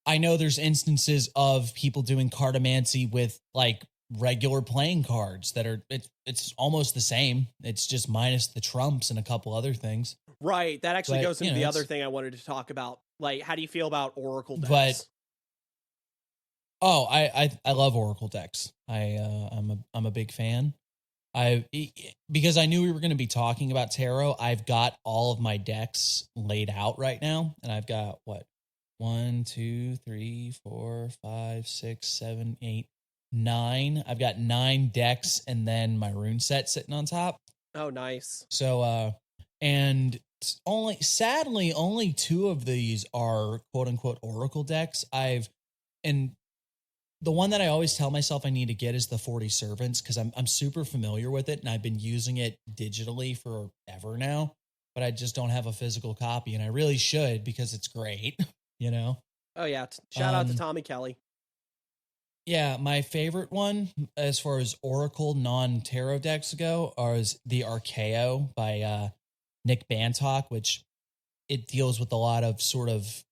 B: I know there's instances of people doing cartomancy with like regular playing cards that are, it's almost the same. It's just minus the trumps and a couple other things.
A: Right. That actually goes into the other thing I wanted to talk about. Like, how do you feel about Oracle decks?
B: I love Oracle decks. I'm a big fan. Because I knew we were going to be talking about tarot, I've got all of my decks laid out right now, and I've got 1, 2, 3, 4, 5, 6, 7, 8, 9. I've got 9 decks, and then my rune set sitting on top.
A: Oh, nice.
B: So, and sadly, only 2 of these are quote unquote Oracle decks. And the one that I always tell myself I need to get is the 40 Servants, because I'm super familiar with it, and I've been using it digitally forever now, but I just don't have a physical copy, and I really should, because it's great,
A: Oh, yeah. Shout out to Tommy Kelly.
B: Yeah, my favorite one, as far as Oracle non-tarot decks go, is the Archaeo by Nick Bantock, which it deals with a lot of sort of,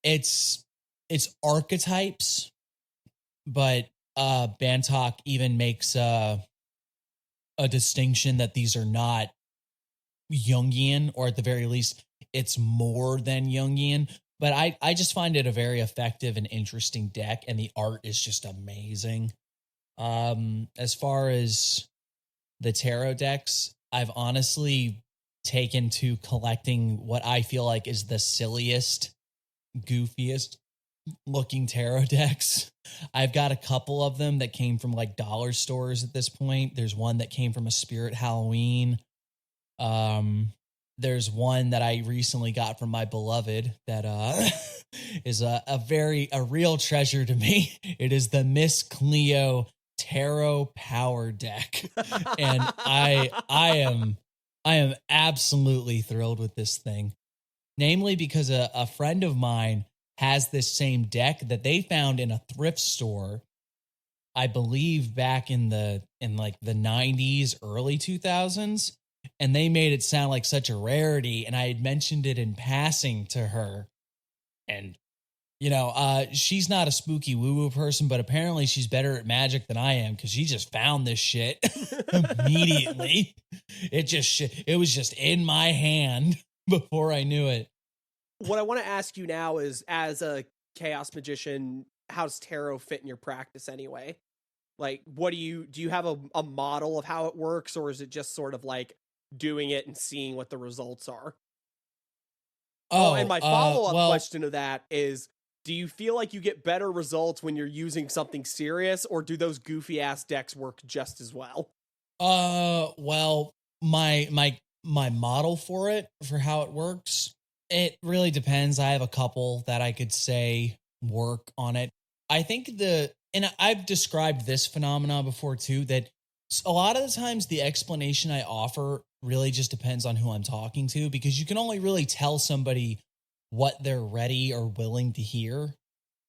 B: it's archetypes, but Bantock even makes a distinction that these are not Jungian, or at the very least, it's more than Jungian. But I just find it a very effective and interesting deck, and the art is just amazing. As far as the tarot decks, I've honestly taken to collecting what I feel like is the silliest, goofiest looking tarot decks. I've got a couple of them that came from like dollar stores at this point. There's one that came from a Spirit Halloween. There's one that I recently got from my beloved that is a real treasure to me. It is the Miss Cleo Tarot Power Deck. And I am absolutely thrilled with this thing. Namely because a friend of mine has this same deck that they found in a thrift store, I believe back in like the 90s, early 2000s. And they made it sound like such a rarity. And I had mentioned it in passing to her. And, you know, she's not a spooky woo-woo person, but apparently she's better at magic than I am because she just found this shit immediately. It was just in my hand before I knew it.
A: What I want to ask you now is, as a chaos magician, how does tarot fit in your practice anyway? Like, do you have a model of how it works, or is it just sort of like doing it and seeing what the results are? And my follow-up question to that is, do you feel like you get better results when you're using something serious, or do those goofy ass decks work just as well?
B: Well, my model for how it works, it really depends. I have a couple that I could say work on it. I think and I've described this phenomenon before too, that a lot of the times the explanation I offer really just depends on who I'm talking to, because you can only really tell somebody what they're ready or willing to hear.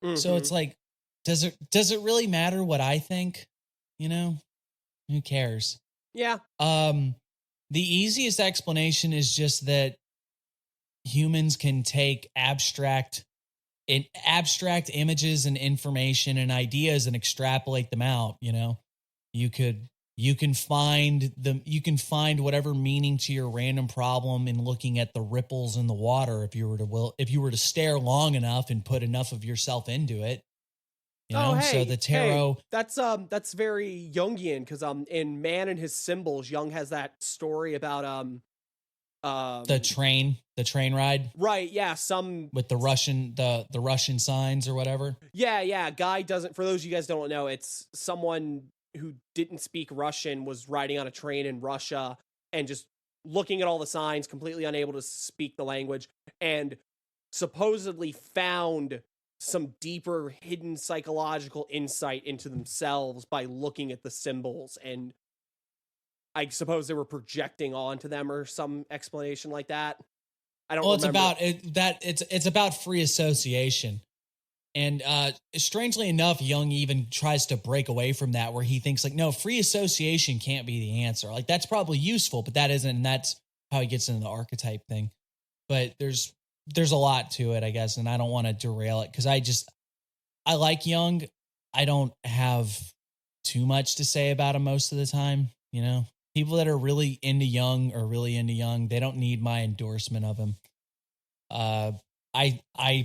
B: Mm-hmm. So it's like, does it really matter what I think? You know, who cares?
A: Yeah.
B: The easiest explanation is just that humans can take abstract images and information and ideas and extrapolate them out. You know, you can find whatever meaning to your random problem in looking at the ripples in the water if you were to stare long enough and put enough of yourself into it. You know?
A: Hey,
B: so the tarot,
A: that's very Jungian, because in Man and His Symbols, Jung has that story about
B: the train ride,
A: right? Yeah,
B: with the Russian signs or whatever.
A: Yeah. Guy doesn't. For those of you guys don't know, it's someone who didn't speak Russian was riding on a train in Russia and just looking at all the signs, completely unable to speak the language, and supposedly found some deeper hidden psychological insight into themselves by looking at the symbols, and I suppose they were projecting onto them or some explanation like that. I don't remember.
B: It's about free association. And strangely enough, Jung even tries to break away from that, where he thinks like, no, free association can't be the answer. Like, that's probably useful, but that isn't. And that's how he gets into the archetype thing. But there's a lot to it, I guess. And I don't want to derail it because I like Jung. I don't have too much to say about him most of the time. You know, people that are really into Jung are really into Jung. They don't need my endorsement of him. I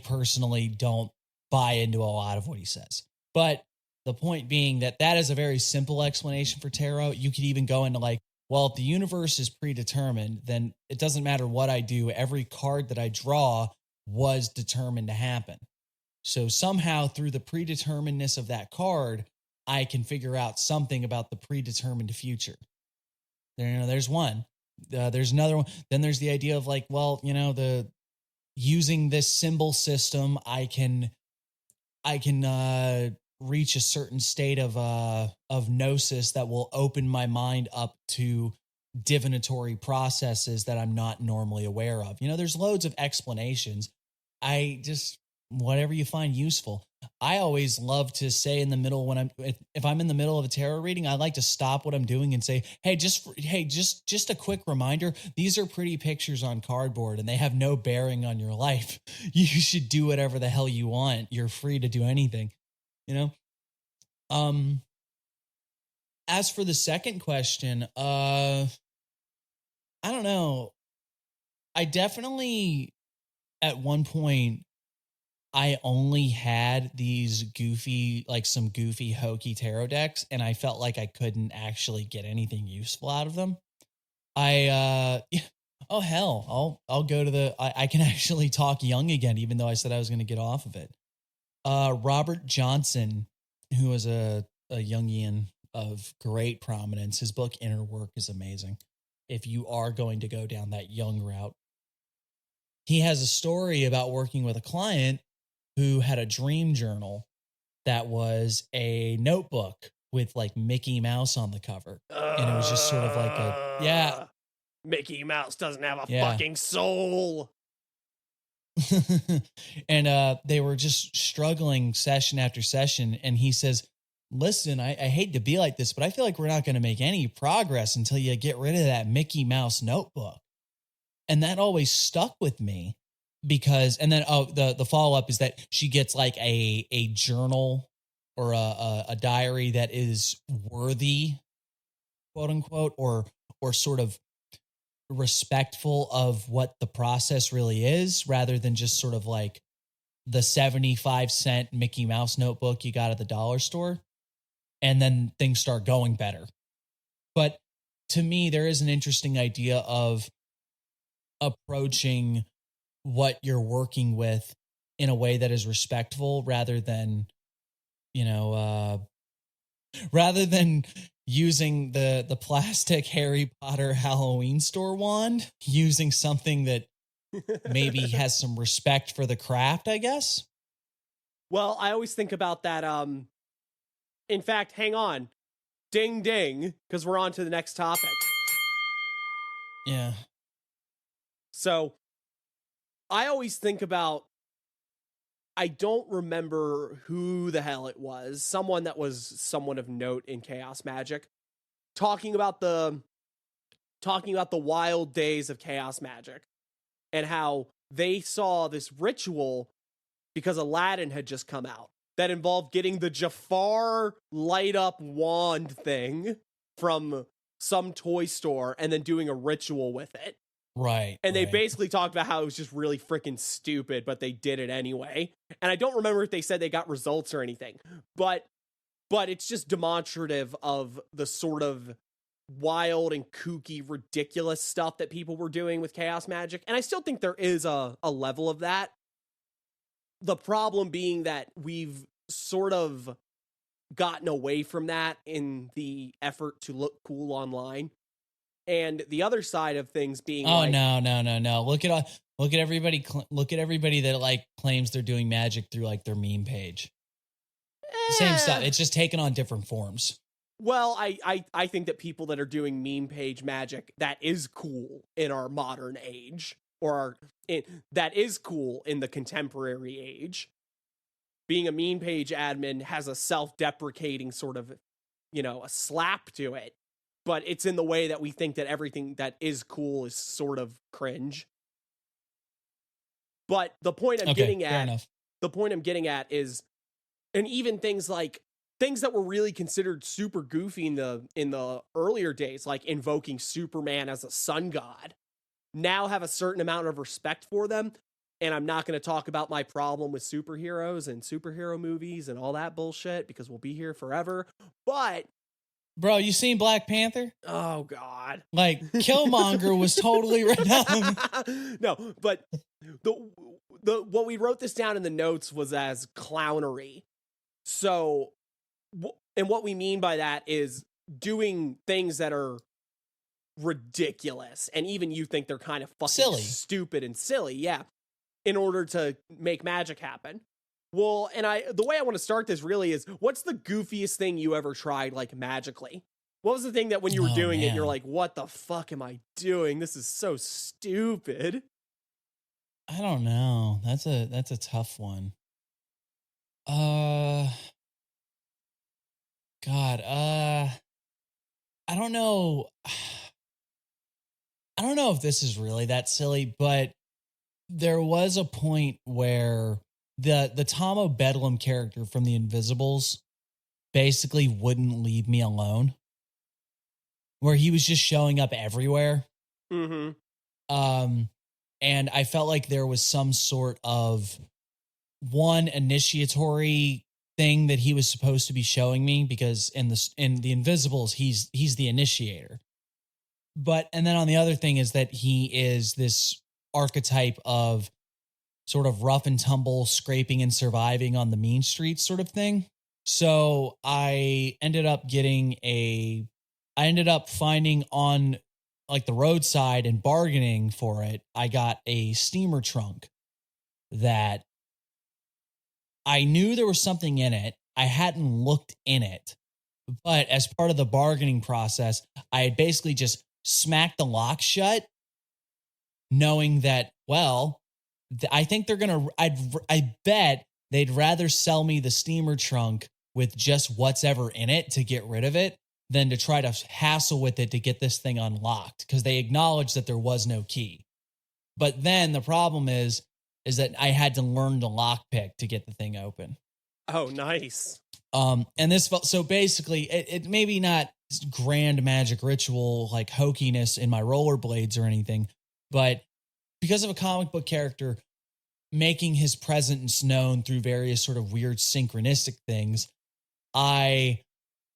B: personally don't buy into a lot of what he says. But the point being that is a very simple explanation for tarot. You could even go into like, well, if the universe is predetermined, then it doesn't matter what I do. Every card that I draw was determined to happen. So somehow through the predeterminedness of that card, I can figure out something about the predetermined future. There's one. There's another one. Then there's the idea of like, well, using this symbol system, I can reach a certain state of gnosis that will open my mind up to divinatory processes that I'm not normally aware of. There's loads of explanations. Whatever you find useful. I always love to say in the middle if I'm in the middle of a tarot reading, I like to stop what I'm doing and say, just a quick reminder. These are pretty pictures on cardboard and they have no bearing on your life. You should do whatever the hell you want. You're free to do anything, As for the second question, I don't know. I definitely at one point I only had these goofy, like some goofy hokey tarot decks, and I felt like I couldn't actually get anything useful out of them. Oh hell, I'll go to I can actually talk Jung again, even though I said I was going to get off of it. Robert Johnson, who was a Jungian of great prominence, his book Inner Work is amazing. If you are going to go down that Jung route, he has a story about working with a client who had a dream journal that was a notebook with like Mickey Mouse on the cover. And it was just sort of like
A: Mickey Mouse doesn't have a fucking soul.
B: And they were just struggling session after session. And he says, listen, I hate to be like this, but I feel like we're not going to make any progress until you get rid of that Mickey Mouse notebook. And that always stuck with me because, and then the follow-up is that she gets like a journal or a diary that is worthy, quote unquote, or sort of respectful of what the process really is, rather than just sort of like the 75-cent Mickey Mouse notebook you got at the dollar store. And then things start going better. But to me, there is an interesting idea of approaching what you're working with in a way that is respectful rather than, rather than using the plastic Harry Potter Halloween store wand, using something that maybe has some respect for the craft, I guess.
A: Well, I always think about that. In fact, hang on. Ding, ding, because we're on to the next topic.
B: Yeah.
A: So I always think about, I don't remember who the hell it was, someone that was someone of note in Chaos Magic, talking about the wild days of Chaos Magic and how they saw this ritual because Aladdin had just come out that involved getting the Jafar light up wand thing from some toy store and then doing a ritual with it.
B: Right.
A: And they basically talked about how it was just really freaking stupid, but they did it anyway. And I don't remember if they said they got results or anything, but it's just demonstrative of the sort of wild and kooky, ridiculous stuff that people were doing with Chaos Magic. And I still think there is a level of that. The problem being that we've sort of gotten away from that in the effort to look cool online. And the other side of things being
B: no. Look at everybody. Look at everybody that like claims they're doing magic through like their meme page. Same stuff. It's just taken on different forms.
A: Well, I think that people that are doing meme page magic, that is cool in our modern age, that is cool in the contemporary age. Being a meme page admin has a self-deprecating sort of, a slap to it. But it's in the way that we think that everything that is cool is sort of cringe. But the point I'm getting at is, and even things that were really considered super goofy in the earlier days, like invoking Superman as a sun god, now have a certain amount of respect for them. And I'm not going to talk about my problem with superheroes and superhero movies and all that bullshit because we'll be here forever. But
B: bro, you seen Black Panther?
A: Oh, God.
B: Like, Killmonger was totally renowned.
A: No, but what we wrote this down in the notes was as clownery. So, and what we mean by that is doing things that are ridiculous. And even you think they're kind of fucking
B: silly,
A: stupid and silly. Yeah. In order to make magic happen. Well, and the way I want to start this really is, what's the goofiest thing you ever tried, like, magically? What was the thing that when you were doing it, you're like, what the fuck am I doing? This is so stupid.
B: I don't know. That's a tough one. God, I don't know. I don't know if this is really that silly, but there was a point where the Tom O'Bedlam character from The Invisibles basically wouldn't leave me alone, where he was just showing up everywhere.
A: Mm-hmm.
B: And I felt like there was some sort of one initiatory thing that he was supposed to be showing me, because in the Invisibles, he's the initiator. And then on the other thing is that he is this archetype of sort of rough and tumble, scraping and surviving on the mean streets sort of thing. So I ended up finding on like the roadside and bargaining for it. I got a steamer trunk that I knew there was something in it. I hadn't looked in it, but as part of the bargaining process, I had basically just smacked the lock shut, knowing that, well, I think they're going to, I bet they'd rather sell me the steamer trunk with just what's ever in it to get rid of it than to try to hassle with it to get this thing unlocked, because they acknowledged that there was no key. But then the problem is that I had to learn the lockpick to get the thing open.
A: Oh, nice.
B: And this felt, so basically it maybe not grand magic ritual like hokiness in my rollerblades or anything, but because of a comic book character making his presence known through various sort of weird synchronistic things, I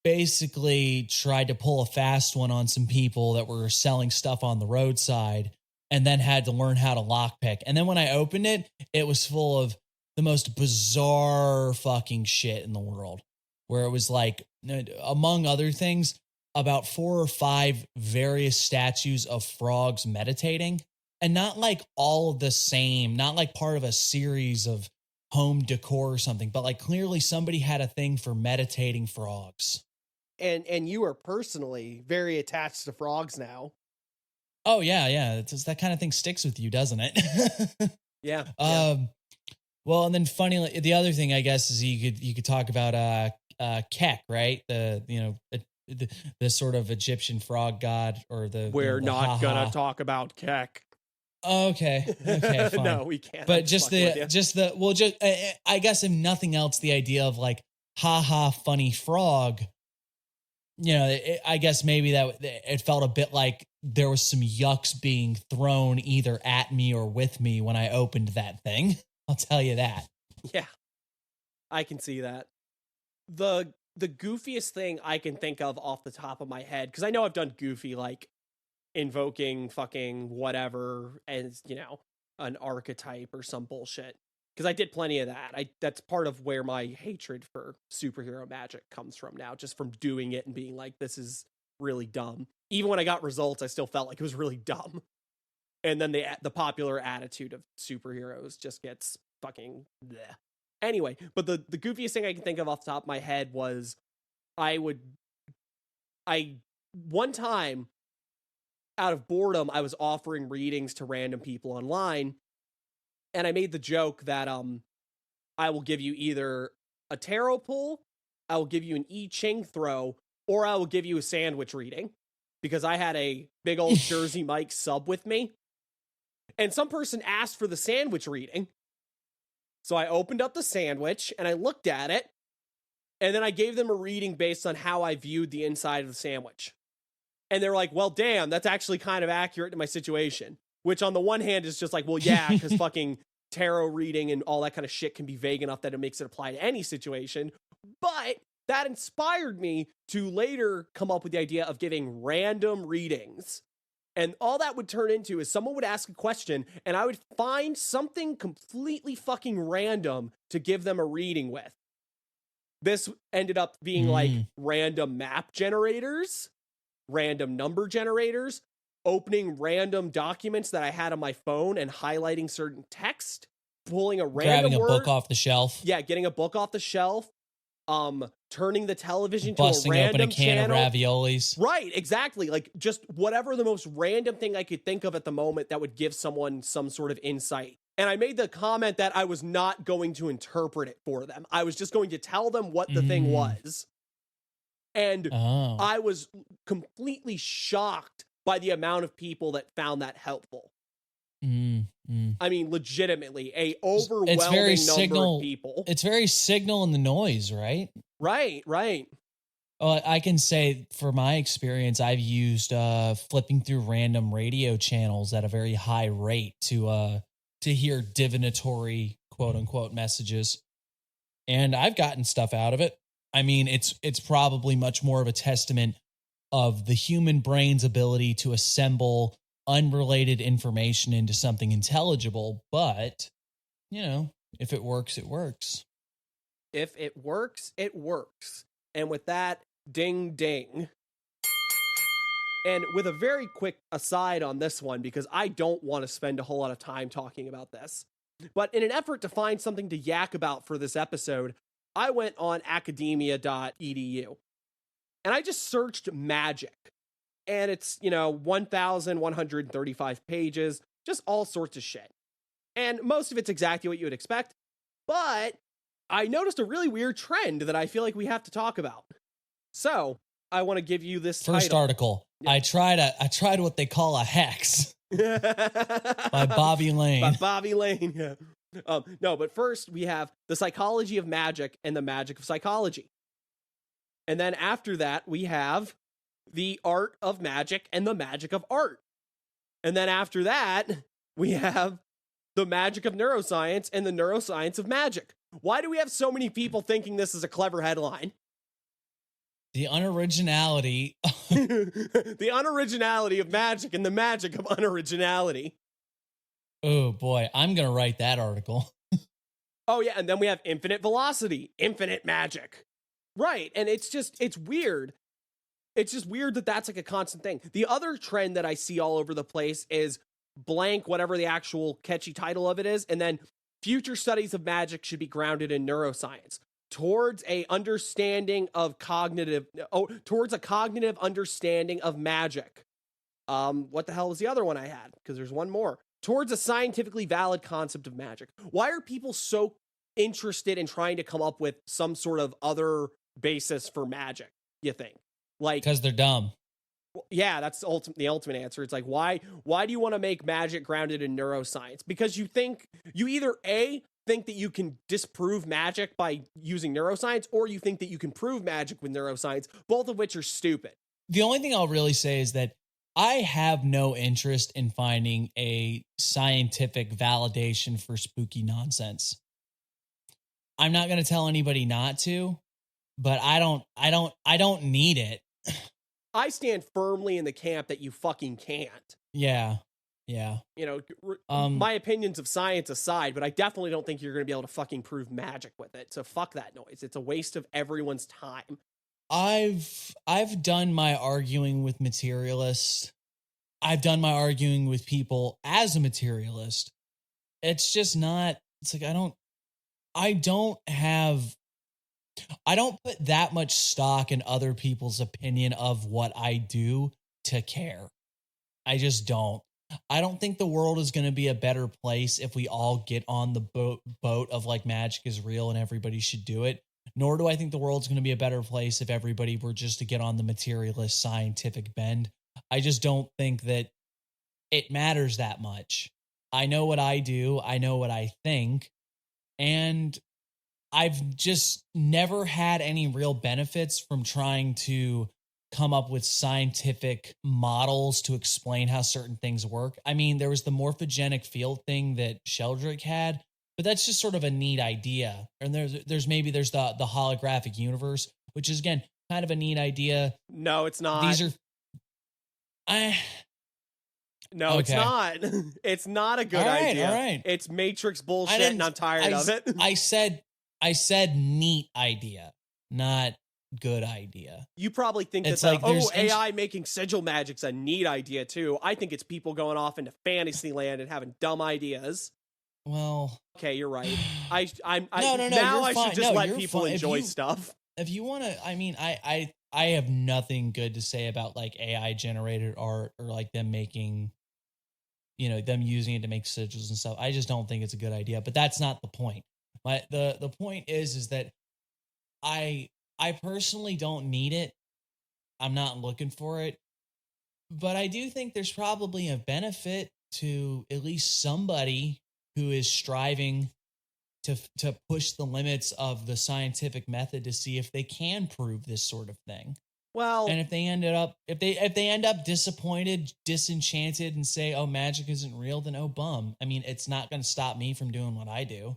B: basically tried to pull a fast one on some people that were selling stuff on the roadside, and then had to learn how to lockpick. And then when I opened it, it was full of the most bizarre fucking shit in the world, where it was like, among other things, about 4 or 5 various statues of frogs meditating, and not like all of the same, not like part of a series of home decor or something, but like clearly somebody had a thing for meditating frogs.
A: And you are personally very attached to frogs now.
B: Oh yeah. It's just, that kind of thing sticks with you, doesn't it?
A: Yeah.
B: Well, and then funny, the other thing I guess is you could talk about Kek, right? The sort of Egyptian frog god, or
A: we're not gonna talk about Kek.
B: Okay, fine.
A: No, we can't.
B: But I guess if nothing else, the idea of like, haha, funny frog. I guess maybe that it felt a bit like there was some yucks being thrown either at me or with me when I opened that thing. I'll tell you that.
A: Yeah, I can see that. The goofiest thing I can think of off the top of my head, because I know I've done goofy, like invoking fucking whatever as, an archetype or some bullshit. Because I did plenty of that. That's part of where my hatred for superhero magic comes from now, just from doing it and being like, this is really dumb. Even when I got results, I still felt like it was really dumb. And then the popular attitude of superheroes just gets fucking bleh. Anyway, but the goofiest thing I can think of off the top of my head was one time out of boredom, I was offering readings to random people online. And I made the joke that I will give you either a tarot pull, I will give you an I Ching throw, or I will give you a sandwich reading, because I had a big old Jersey Mike sub with me. And some person asked for the sandwich reading. So I opened up the sandwich and I looked at it, and then I gave them a reading based on how I viewed the inside of the sandwich. And they're like, well, damn, that's actually kind of accurate to my situation. Which on the one hand is just like, well, yeah, because fucking tarot reading and all that kind of shit can be vague enough that it makes it apply to any situation. But that inspired me to later come up with the idea of giving random readings. And all that would turn into is someone would ask a question and I would find something completely fucking random to give them a reading with. This ended up being like random map generators, random number generators, opening random documents that I had on my phone and highlighting certain text, pulling a random
B: grabbing a
A: word.
B: book off the shelf.
A: Yeah, getting a book off the shelf. Turning the television
B: busting
A: to a random
B: open a can
A: channel.
B: of raviolis.
A: Right, exactly. Like just whatever the most random thing I could think of at the moment that would give someone some sort of insight. And I made the comment that I was not going to interpret it for them. I was just going to tell them what the thing was. And I was completely shocked by the amount of people that found that helpful. I mean, legitimately, a overwhelming number of people.
B: It's very signal in the noise, right?
A: Right.
B: I can say for my experience, I've used flipping through random radio channels at a very high rate to hear divinatory quote unquote messages. And I've gotten stuff out of it. I mean, it's probably much more of a testament of the human brain's ability to assemble unrelated information into something intelligible. But, you know, if it works, it works.
A: If it works, it works. And with that, ding, ding. And with a very quick aside on this one, because I don't want to spend a whole lot of time talking about this, but in an effort to find something to yak about for this episode, I went on academia.edu and I just searched magic. And it's, 1,135 pages, just all sorts of shit. And most of it's exactly what you would expect. But I noticed a really weird trend that I feel like we have to talk about. So I want to give you this
B: first
A: title.
B: Article. Yeah. I tried what they call a hex by Bobby Layne.
A: By Bobby Layne. Yeah. No, but first we have the psychology of magic and the magic of psychology. And then after that, we have the art of magic and the magic of art. And then after that, we have the magic of neuroscience and the neuroscience of magic. Why do we have so many people thinking this is a clever headline?
B: The unoriginality.
A: The unoriginality of magic and the magic of unoriginality.
B: Oh boy, I'm going to write that article.
A: Oh yeah, and then we have infinite velocity, infinite magic. Right, and it's weird. It's just weird that that's like a constant thing. The other trend that I see all over the place is blank, whatever the actual catchy title of it is, and then future studies of magic should be grounded in neuroscience towards a cognitive understanding of magic. What the hell was the other one I had? Because there's one more. Towards a scientifically valid concept of magic. Why are people so interested in trying to come up with some sort of other basis for magic, you think? Like,
B: because they're dumb.
A: Yeah, that's the ultimate answer. It's like, why do you want to make magic grounded in neuroscience? Because you either A, think that you can disprove magic by using neuroscience, or you think that you can prove magic with neuroscience, both of which are stupid.
B: The only thing I'll really say is that I have no interest in finding a scientific validation for spooky nonsense. I'm not going to tell anybody not to, but I don't need it.
A: I stand firmly in the camp that you fucking can't.
B: Yeah.
A: My opinions of science aside, but I definitely don't think you're going to be able to fucking prove magic with it. So fuck that noise. It's a waste of everyone's time.
B: I've done my arguing with materialists. I've done my arguing with people as a materialist. It's just not, it's like, I don't put that much stock in other people's opinion of what I do to care. I just don't. I don't think the world is going to be a better place if we all get on the boat of like magic is real and everybody should do it. Nor do I think the world's going to be a better place if everybody were just to get on the materialist scientific bend. I just don't think that it matters that much. I know what I do. I know what I think. And I've just never had any real benefits from trying to come up with scientific models to explain how certain things work. I mean, there was the morphogenic field thing that Sheldrake had, but that's just sort of a neat idea. And there's the holographic universe, which is again kind of a neat idea.
A: No, it's not. No, okay. It's not. It's not a good idea. All right. It's Matrix bullshit, and I'm tired of it.
B: I said neat idea, not good idea.
A: You probably think it's that AI making sigil magic's a neat idea too. I think it's people going off into fantasy land and having dumb ideas.
B: Well,
A: okay, you're right. No.
B: Now
A: I should just let people enjoy stuff.
B: If you want to, I mean, I have nothing good to say about like AI generated art or like them making, them using it to make sigils and stuff. I just don't think it's a good idea. But that's not the point. The point is that I personally don't need it. I'm not looking for it. But I do think there's probably a benefit to at least somebody who is striving to push the limits of the scientific method to see if they can prove this sort of thing.
A: Well,
B: and if they end up disappointed, disenchanted, and say, "Oh, magic isn't real," then oh bum. I mean, it's not going to stop me from doing what I do.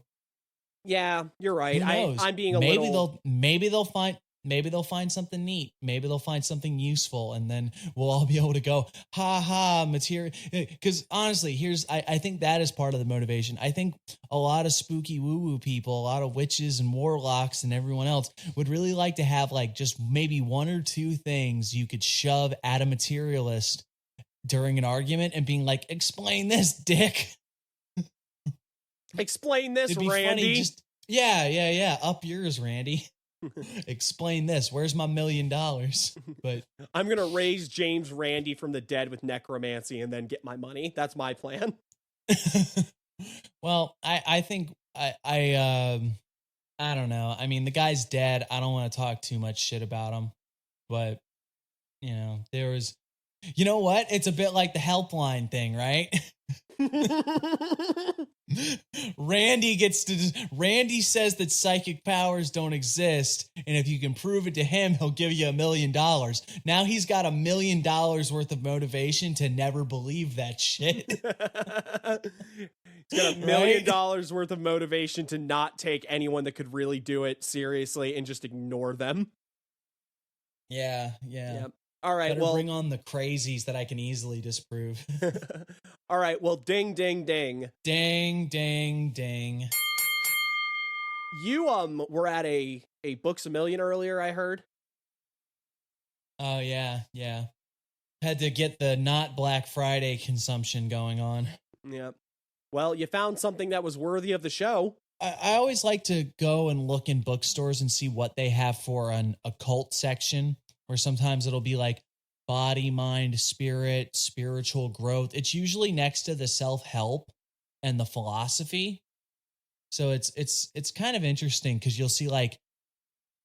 A: Yeah, you're right.
B: Who knows?
A: I'm being a little.
B: Maybe they'll find something neat. Maybe they'll find something useful, and then we'll all be able to go, ha ha, material. Because honestly, I think that is part of the motivation. I think a lot of spooky woo-woo people, a lot of witches and warlocks and everyone else would really like to have like just maybe one or two things you could shove at a materialist during an argument and being like, explain this, dick.
A: Explain this,
B: It'd be
A: Randy.
B: funny, yeah. Up yours, Randy. Explain this. Where's my $1 million? But
A: I'm gonna raise James Randi from the dead with necromancy and then get my money. That's my plan.
B: well, I think I don't know. I mean, the guy's dead. I don't want to talk too much shit about him, but there was. You know what? It's a bit like the helpline thing, right? Randy says that psychic powers don't exist, and if you can prove it to him, he'll give you $1 million. Now he's got $1 million worth of motivation to never believe that shit.
A: He's got $1 million worth of motivation to not take anyone that could really do it seriously and just ignore them.
B: Yeah.
A: Yep. All right,
B: Better bring on the crazies that I can easily disprove.
A: All right, well, ding, ding, ding.
B: Ding, ding, ding.
A: You were at a Books A Million earlier, I heard.
B: Oh, yeah. Had to get the not Black Friday consumption going on.
A: Yeah. Well, you found something that was worthy of the show.
B: I always like to go and look in bookstores and see what they have for an occult section. Or sometimes it'll be like body, mind, spirit, spiritual growth. It's usually next to the self-help and the philosophy. So it's kind of interesting because you'll see like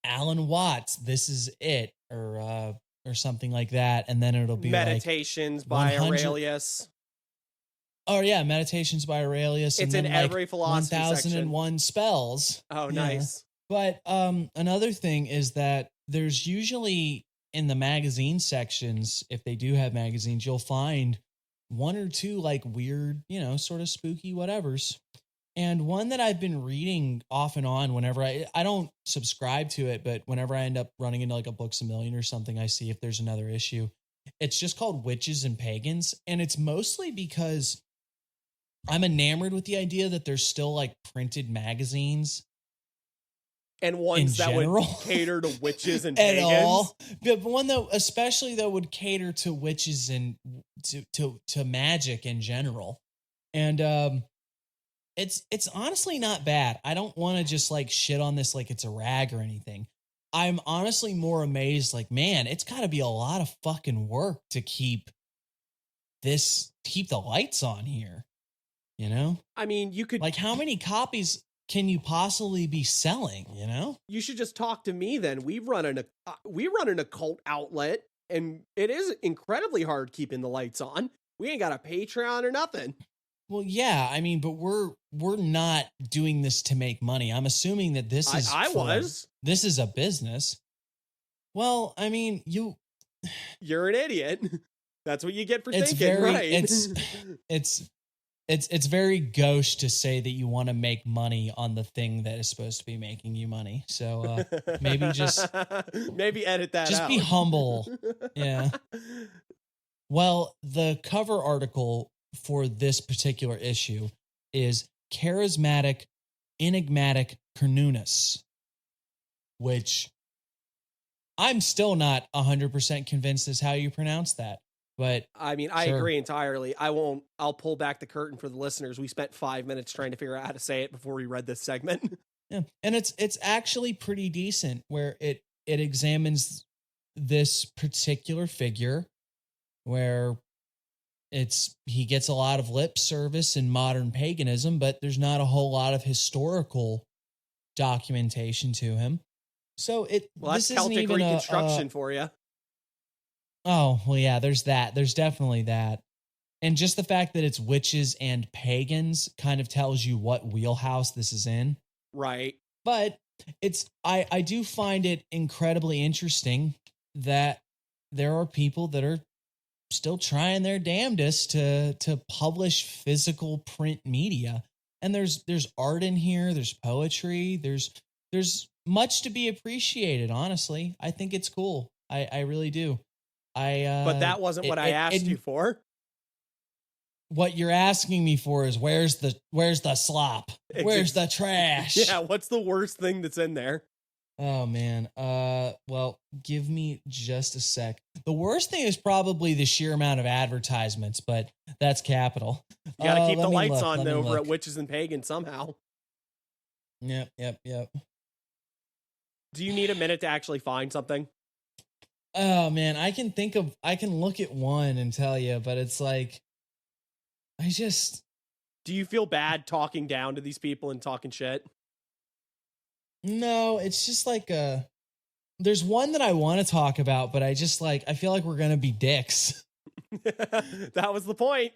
B: Alan Watts, This Is It, or something like that, and then it'll be
A: Meditations by Aurelius.
B: Oh yeah, Meditations by Aurelius.
A: It's
B: and
A: in
B: then
A: every philosophy
B: 1001 spells.
A: Oh, nice.
B: But another thing is that there's usually in the magazine sections, if they do have magazines, you'll find one or two like weird, sort of spooky whatevers. And one that I've been reading off and on whenever I don't subscribe to it, but whenever I end up running into like a Books A Million or something, I see if there's another issue. It's just called Witches and Pagans. And it's mostly because I'm enamored with the idea that there's still like printed magazines.
A: And ones that would cater to witches and pagans.
B: At all. But one that especially though would cater to witches and to magic in general. And it's honestly not bad. I don't want to just like shit on this like it's a rag or anything. I'm honestly more amazed, like, man, it's gotta be a lot of fucking work to keep the lights on here.
A: I mean, you could
B: like how many copies can you possibly be selling,
A: You should just talk to me then. We run an occult outlet, and it is incredibly hard keeping the lights on. We ain't got a Patreon or nothing.
B: Well, yeah, I mean, but we're not doing this to make money. I'm assuming that this is this is a business. Well, I mean,
A: you're an idiot. That's what you get for thinking, right?
B: It's very gauche to say that you want to make money on the thing that is supposed to be making you money. So maybe
A: maybe edit that out.
B: Just be humble. Yeah. Well, the cover article for this particular issue is Charismatic Enigmatic Cernunnos, which I'm still not 100% convinced is how you pronounce that. But
A: I mean, I agree entirely. I'll pull back the curtain for the listeners. We spent 5 minutes trying to figure out how to say it before we read this segment.
B: Yeah. And it's actually pretty decent where it examines this particular figure where he gets a lot of lip service in modern paganism, but there's not a whole lot of historical documentation to him. So
A: that's Celtic Reconstruction for you.
B: Oh, well, yeah, there's that. There's definitely that. And just the fact that it's witches and pagans kind of tells you what wheelhouse this is in.
A: Right.
B: But I do find it incredibly interesting that there are people that are still trying their damnedest to publish physical print media. And there's art in here, there's poetry, there's much to be appreciated, honestly. I think it's cool. I really do.
A: But that wasn't what I asked you for.
B: What you're asking me for is where's the slop? Where's the trash?
A: Yeah, what's the worst thing that's in there?
B: Oh man. Well, give me just a sec. The worst thing is probably the sheer amount of advertisements, but that's capital.
A: You gotta keep the lights
B: look,
A: on over at Witches and Pagans somehow.
B: Yep.
A: Do you need a minute to actually find something?
B: Oh man, I can look at one and tell you, but it's like,
A: do you feel bad talking down to these people and talking shit?
B: No, it's just like, there's one that I want to talk about, but I feel like we're going to be dicks.
A: That was the point.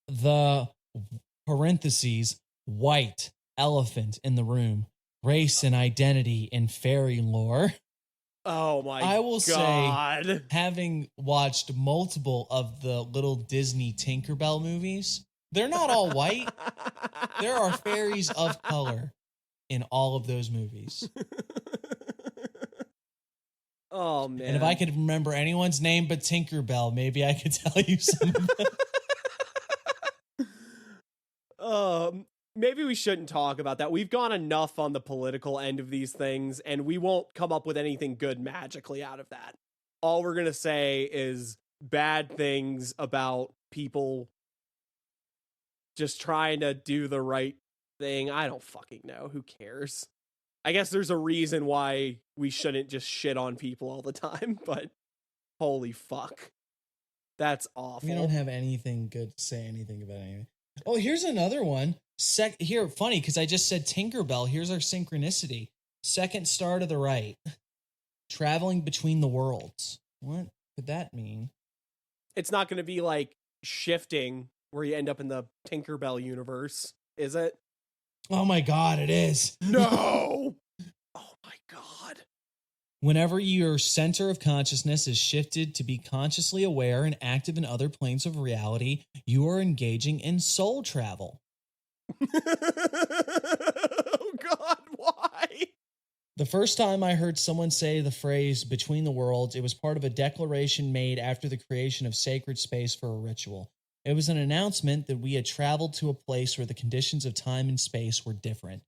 B: The parentheses, white elephant in the room, race and identity in fairy lore.
A: Oh my God.
B: I will say, having watched multiple of the little Disney Tinkerbell movies, they're not all white. There are fairies of color in all of those movies.
A: Oh man.
B: And if I could remember anyone's name but Tinkerbell, maybe I could tell you some of them.
A: Maybe we shouldn't talk about that. We've gone enough on the political end of these things, and we won't come up with anything good magically out of that. All we're going to say is bad things about people just trying to do the right thing. I don't fucking know. Who cares? I guess there's a reason why we shouldn't just shit on people all the time, but holy fuck. That's awful.
B: We don't have anything good to say anything about anything. Oh, here's another one. Funny, because I just said Tinkerbell. Here's our synchronicity. Second star to the right. Traveling between the worlds. What could that mean?
A: It's not going to be like shifting where you end up in the Tinkerbell universe, is it?
B: Oh my God, it is.
A: No! Oh my God.
B: Whenever your center of consciousness is shifted to be consciously aware and active in other planes of reality, you are engaging in soul travel.
A: Oh God, why?
B: The first time I heard someone say the phrase between the worlds, it was part of a declaration made after the creation of sacred space for a ritual. It was an announcement that we had traveled to a place where the conditions of time and space were different.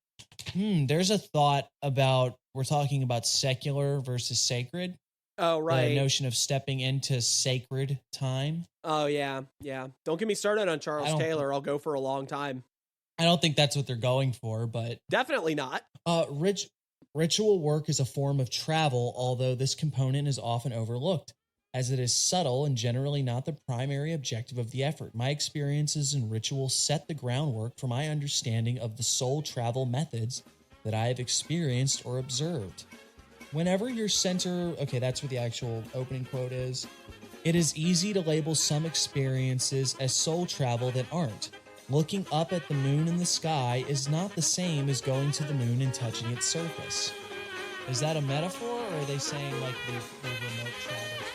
B: There's a thought about, we're talking about secular versus sacred.
A: Oh, right.
B: The notion of stepping into sacred time.
A: Oh, yeah. Don't get me started on Charles Taylor. I'll go for a long time.
B: I don't think that's what they're going for, but...
A: Definitely not.
B: Ritual work is a form of travel, although this component is often overlooked, as it is subtle and generally not the primary objective of the effort. My experiences in ritual set the groundwork for my understanding of the soul travel methods that I have experienced or observed. Whenever your center... Okay, that's what the actual opening quote is. It is easy to label some experiences as soul travel that aren't. Looking up at the moon in the sky is not the same as going to the moon and touching its surface. Is that a metaphor, or are they saying like the remote travel to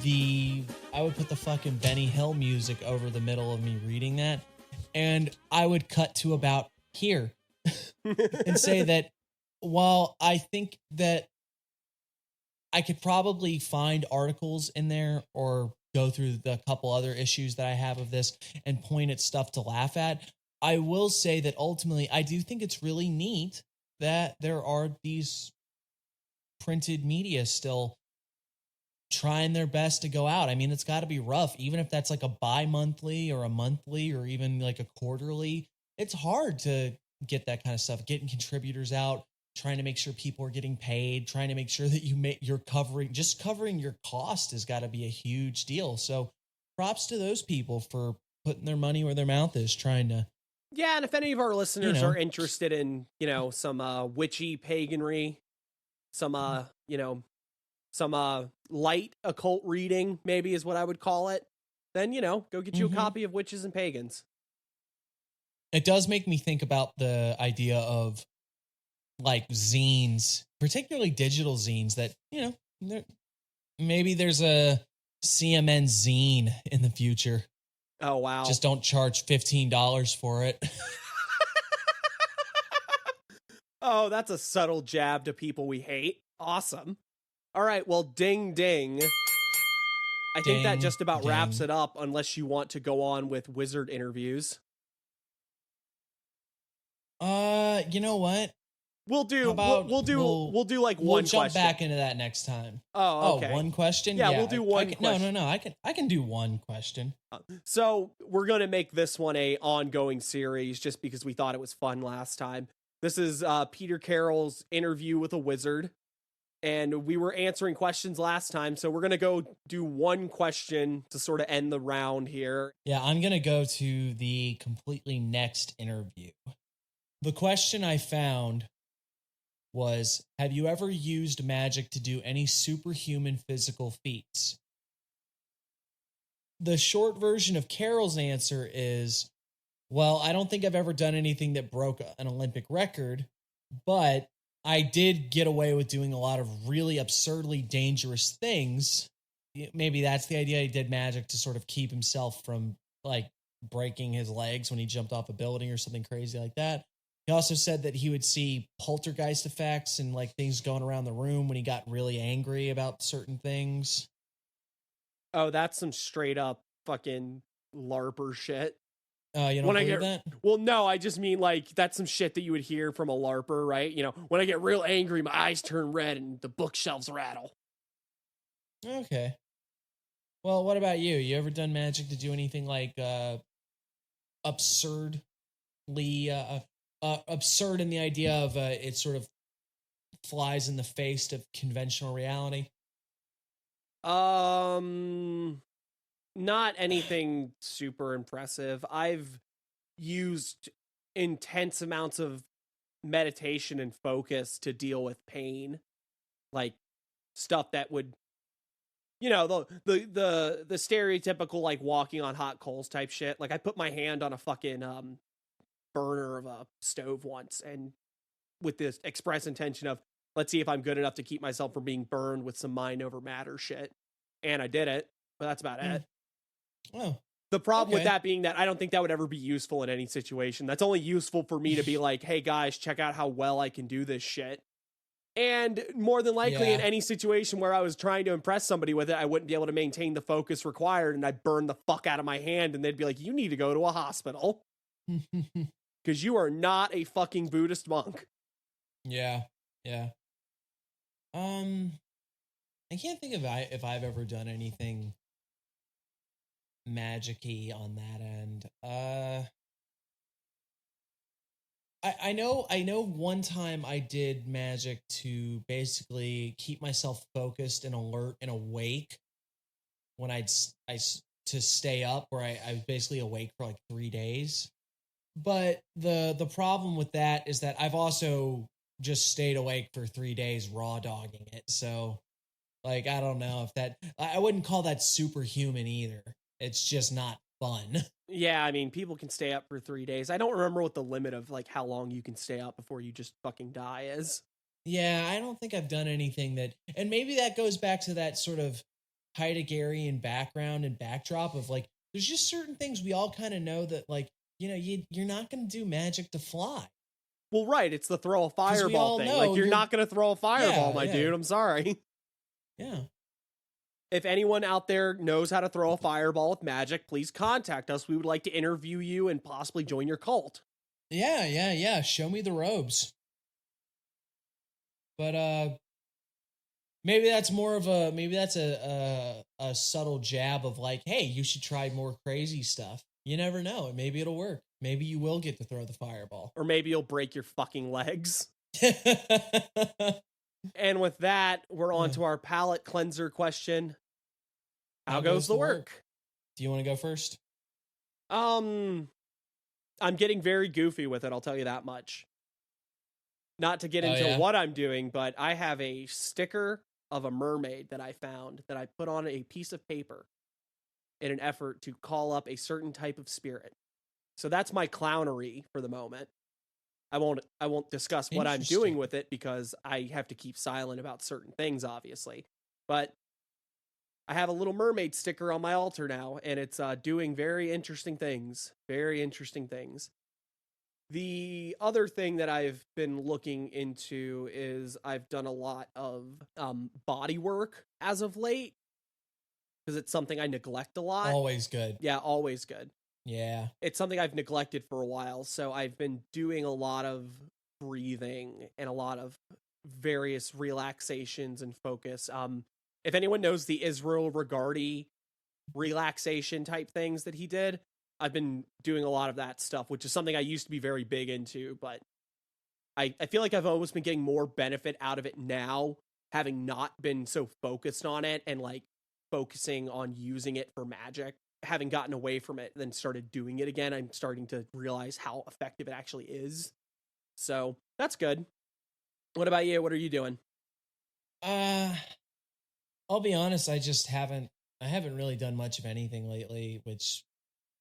B: the moon? I would put the fucking Benny Hill music over the middle of me reading that, and I would cut to about here and say that while I think that I could probably find articles in there or go through the couple other issues that I have of this and point at stuff to laugh at, I will say that ultimately I do think it's really neat that there are these printed media still trying their best to go out. I mean, it's got to be rough, even if that's like a bi-monthly or a monthly or even like a quarterly. It's hard to get that kind of stuff, getting contributors out, trying to make sure people are getting paid, trying to make sure that you're covering your cost has got to be a huge deal. So props to those people for putting their money where their mouth is, trying to.
A: Yeah, and if any of our listeners are interested in, some witchy paganry, some light occult reading, maybe is what I would call it, then, go get you a copy of Witches and Pagans.
B: It does make me think about the idea of like zines, particularly digital zines that, Maybe there's a CMN zine in the future.
A: Oh, wow.
B: Just don't charge $15 for it.
A: Oh, that's a subtle jab to people we hate. Awesome. All right, well, ding, ding. I think that just about wraps it up, unless you want to go on with wizard interviews.
B: You know what?
A: We'll do like one question.
B: We'll jump back into that next time.
A: Oh, okay.
B: One question?
A: Yeah, we'll do one question.
B: No. I can do one question.
A: So we're going to make this one a ongoing series just because we thought it was fun last time. This is Peter Carroll's interview with a wizard. And we were answering questions last time, so we're going to go do one question to sort of end the round here.
B: Yeah, I'm going to go to the completely next interview. The question I found was, have you ever used magic to do any superhuman physical feats? The short version of Carol's answer is, well, I don't think I've ever done anything that broke an Olympic record, but I did get away with doing a lot of really absurdly dangerous things. Maybe that's the idea. He did magic to sort of keep himself from like breaking his legs when he jumped off a building or something crazy like that. He also said that he would see poltergeist effects and like things going around the room when he got really angry about certain things.
A: Oh, that's some straight up fucking LARPer shit.
B: You don't believe that?
A: Well, no, I just mean like that's some shit that you would hear from a LARPer, right? You know, when I get real angry, my eyes turn red and the bookshelves rattle.
B: Okay. Well, what about you? You ever done magic to do anything like absurdly absurd in the idea of it sort of flies in the face of conventional reality?
A: Not anything super impressive. I've used intense amounts of meditation and focus to deal with pain, like stuff that would, you know, the stereotypical like walking on hot coals type shit. Like I put my hand on a fucking burner of a stove once, and with this express intention of, let's see if I'm good enough to keep myself from being burned with some mind over matter shit. And I did it, but that's about it.
B: Oh,
A: the problem with that being that I don't think that would ever be useful in any situation. That's only useful for me to be like, hey guys, check out how well I can do this shit. And more than likely in any situation where I was trying to impress somebody with it, I wouldn't be able to maintain the focus required, and I'd burn the fuck out of my hand, and they'd be like, you need to go to a hospital. Because you are not a fucking Buddhist monk.
B: Yeah. I can't think if I've ever done anything magic-y on that end. I know one time I did magic to basically keep myself focused and alert and awake when I to stay up, where I was basically awake for like 3 days. But the problem with that is that I've also just stayed awake for 3 days raw dogging it. So like, I don't know if that, I wouldn't call that superhuman either. It's just not fun.
A: Yeah, I mean, people can stay up for 3 days. I don't remember what the limit of like how long you can stay up before you just fucking die is.
B: Yeah, I don't think I've done anything that, and maybe that goes back to that sort of Heideggerian background and backdrop of like, there's just certain things we all kind of know that like, you know, you're not going to do magic to fly.
A: Well, right. It's the throw a fireball thing. Like, you're not going to throw a fireball, dude. I'm sorry.
B: Yeah.
A: If anyone out there knows how to throw a fireball with magic, please contact us. We would like to interview you and possibly join your cult.
B: Yeah. Show me the robes. But maybe that's a subtle jab of like, hey, you should try more crazy stuff. You never know. Maybe it'll work. Maybe you will get to throw the fireball.
A: Or maybe you'll break your fucking legs. And with that, we're on to our palate cleanser question. How goes the work?
B: Do you want to go first?
A: I'm getting very goofy with it, I'll tell you that much. Not to get into what I'm doing, but I have a sticker of a mermaid that I found that I put on a piece of paper in an effort to call up a certain type of spirit. So that's my clownery for the moment. I won't discuss what I'm doing with it because I have to keep silent about certain things, obviously. But I have a little mermaid sticker on my altar now, and it's doing very interesting things. Very interesting things. The other thing that I've been looking into is I've done a lot of body work as of late, because it's something I neglect a lot.
B: Always good.
A: Yeah, always good.
B: Yeah.
A: It's something I've neglected for a while, so I've been doing a lot of breathing and a lot of various relaxations and focus. If anyone knows the Israel Regardi relaxation type things that he did, I've been doing a lot of that stuff, which is something I used to be very big into, but I feel like I've always been getting more benefit out of it now, having not been so focused on it and like focusing on using it for magic. Having gotten away from it, then started doing it again, I'm starting to realize how effective it actually is. So that's good. What about you? What are you doing?
G: I'll be honest, I haven't really done much of anything lately, which,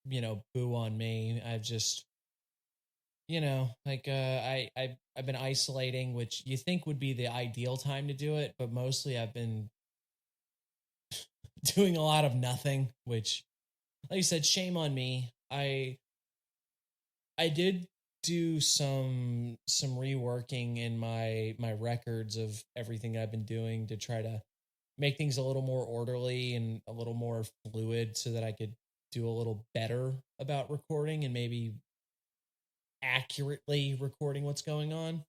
G: boo on me. I've just, I've been isolating, which you think would be the ideal time to do it, but mostly I've been doing a lot of nothing, which, like you said, shame on me. I did do some reworking in my records of everything I've been doing to try to make things a little more orderly and a little more fluid so that I could do a little better about recording and maybe accurately recording what's going on,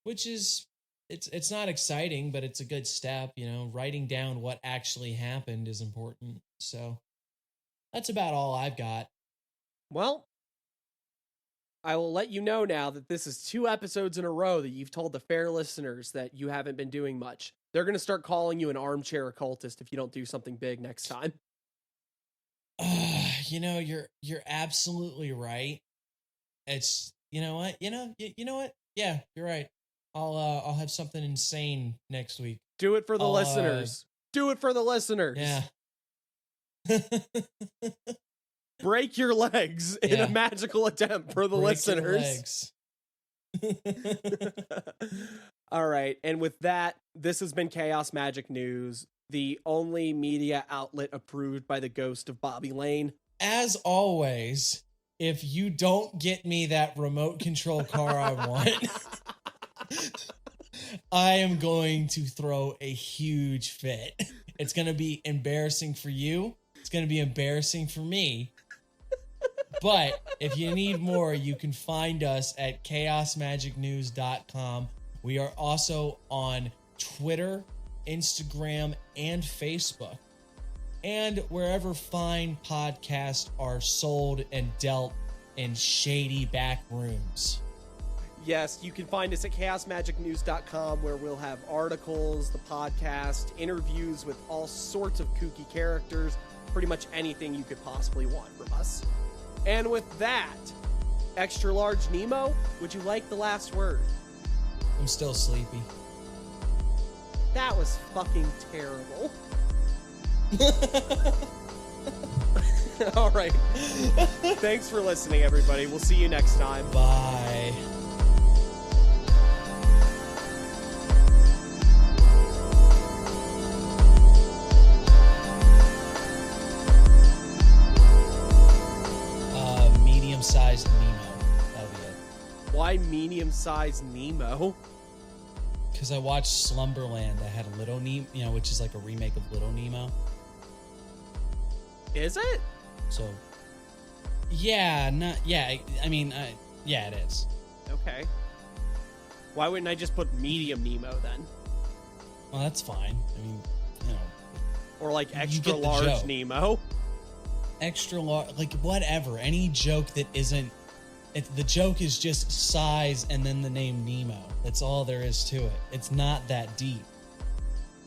G: which is it's not exciting, but it's a good step. Writing down what actually happened is important. So that's about all I've got.
A: Well, I will let you know now that this is 2 episodes in a row that you've told the fair listeners that you haven't been doing much. They're going to start calling you an armchair occultist if you don't do something big next time.
G: You're absolutely right. It's, you know what? Yeah, you're right. I'll have something insane next week.
A: Do it for the listeners. Do it for the listeners.
G: Yeah.
A: Break your legs in a magical attempt for the listeners. All right. And with that, this has been Chaos Magic News, the only media outlet approved by the ghost of Bobby Layne.
G: As always, if you don't get me that remote control car I want, I am going to throw a huge fit. It's going to be embarrassing for you. It's going to be embarrassing for me. But if you need more, you can find us at chaosmagicnews.com. We are also on Twitter, Instagram, and Facebook. And wherever fine podcasts are sold and dealt in shady back rooms.
A: Yes, you can find us at chaosmagicnews.com, where we'll have articles, the podcast, interviews with all sorts of kooky characters, pretty much anything you could possibly want from us. And with that, extra large Nemo, would you like the last word?
G: I'm still sleepy.
A: That was fucking terrible. All right. Thanks for listening, everybody. We'll see you next time.
G: Bye. Medium-sized Nemo. That'll be it.
A: Why medium-sized Nemo?
G: Because I watched Slumberland. I had Little Nemo, which is like a remake of Little Nemo.
A: Is it?
G: So, yeah, yeah, it is.
A: Okay. Why wouldn't I just put medium Nemo then?
G: Well, that's fine.
A: Or like extra large
G: joke.
A: Nemo?
G: Extra large, like whatever. Any joke that isn't... the joke is just size and then the name Nemo. That's all there is to it. It's not that deep.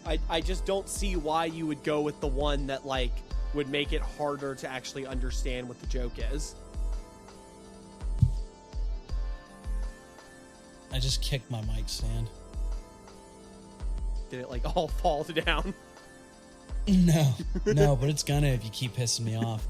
A: I just don't see why you would go with the one that, like, would make it harder to actually understand what the joke is.
G: I just kicked my mic stand.
A: Did it, like, all fall down?
G: No, but it's gonna if you keep pissing me off.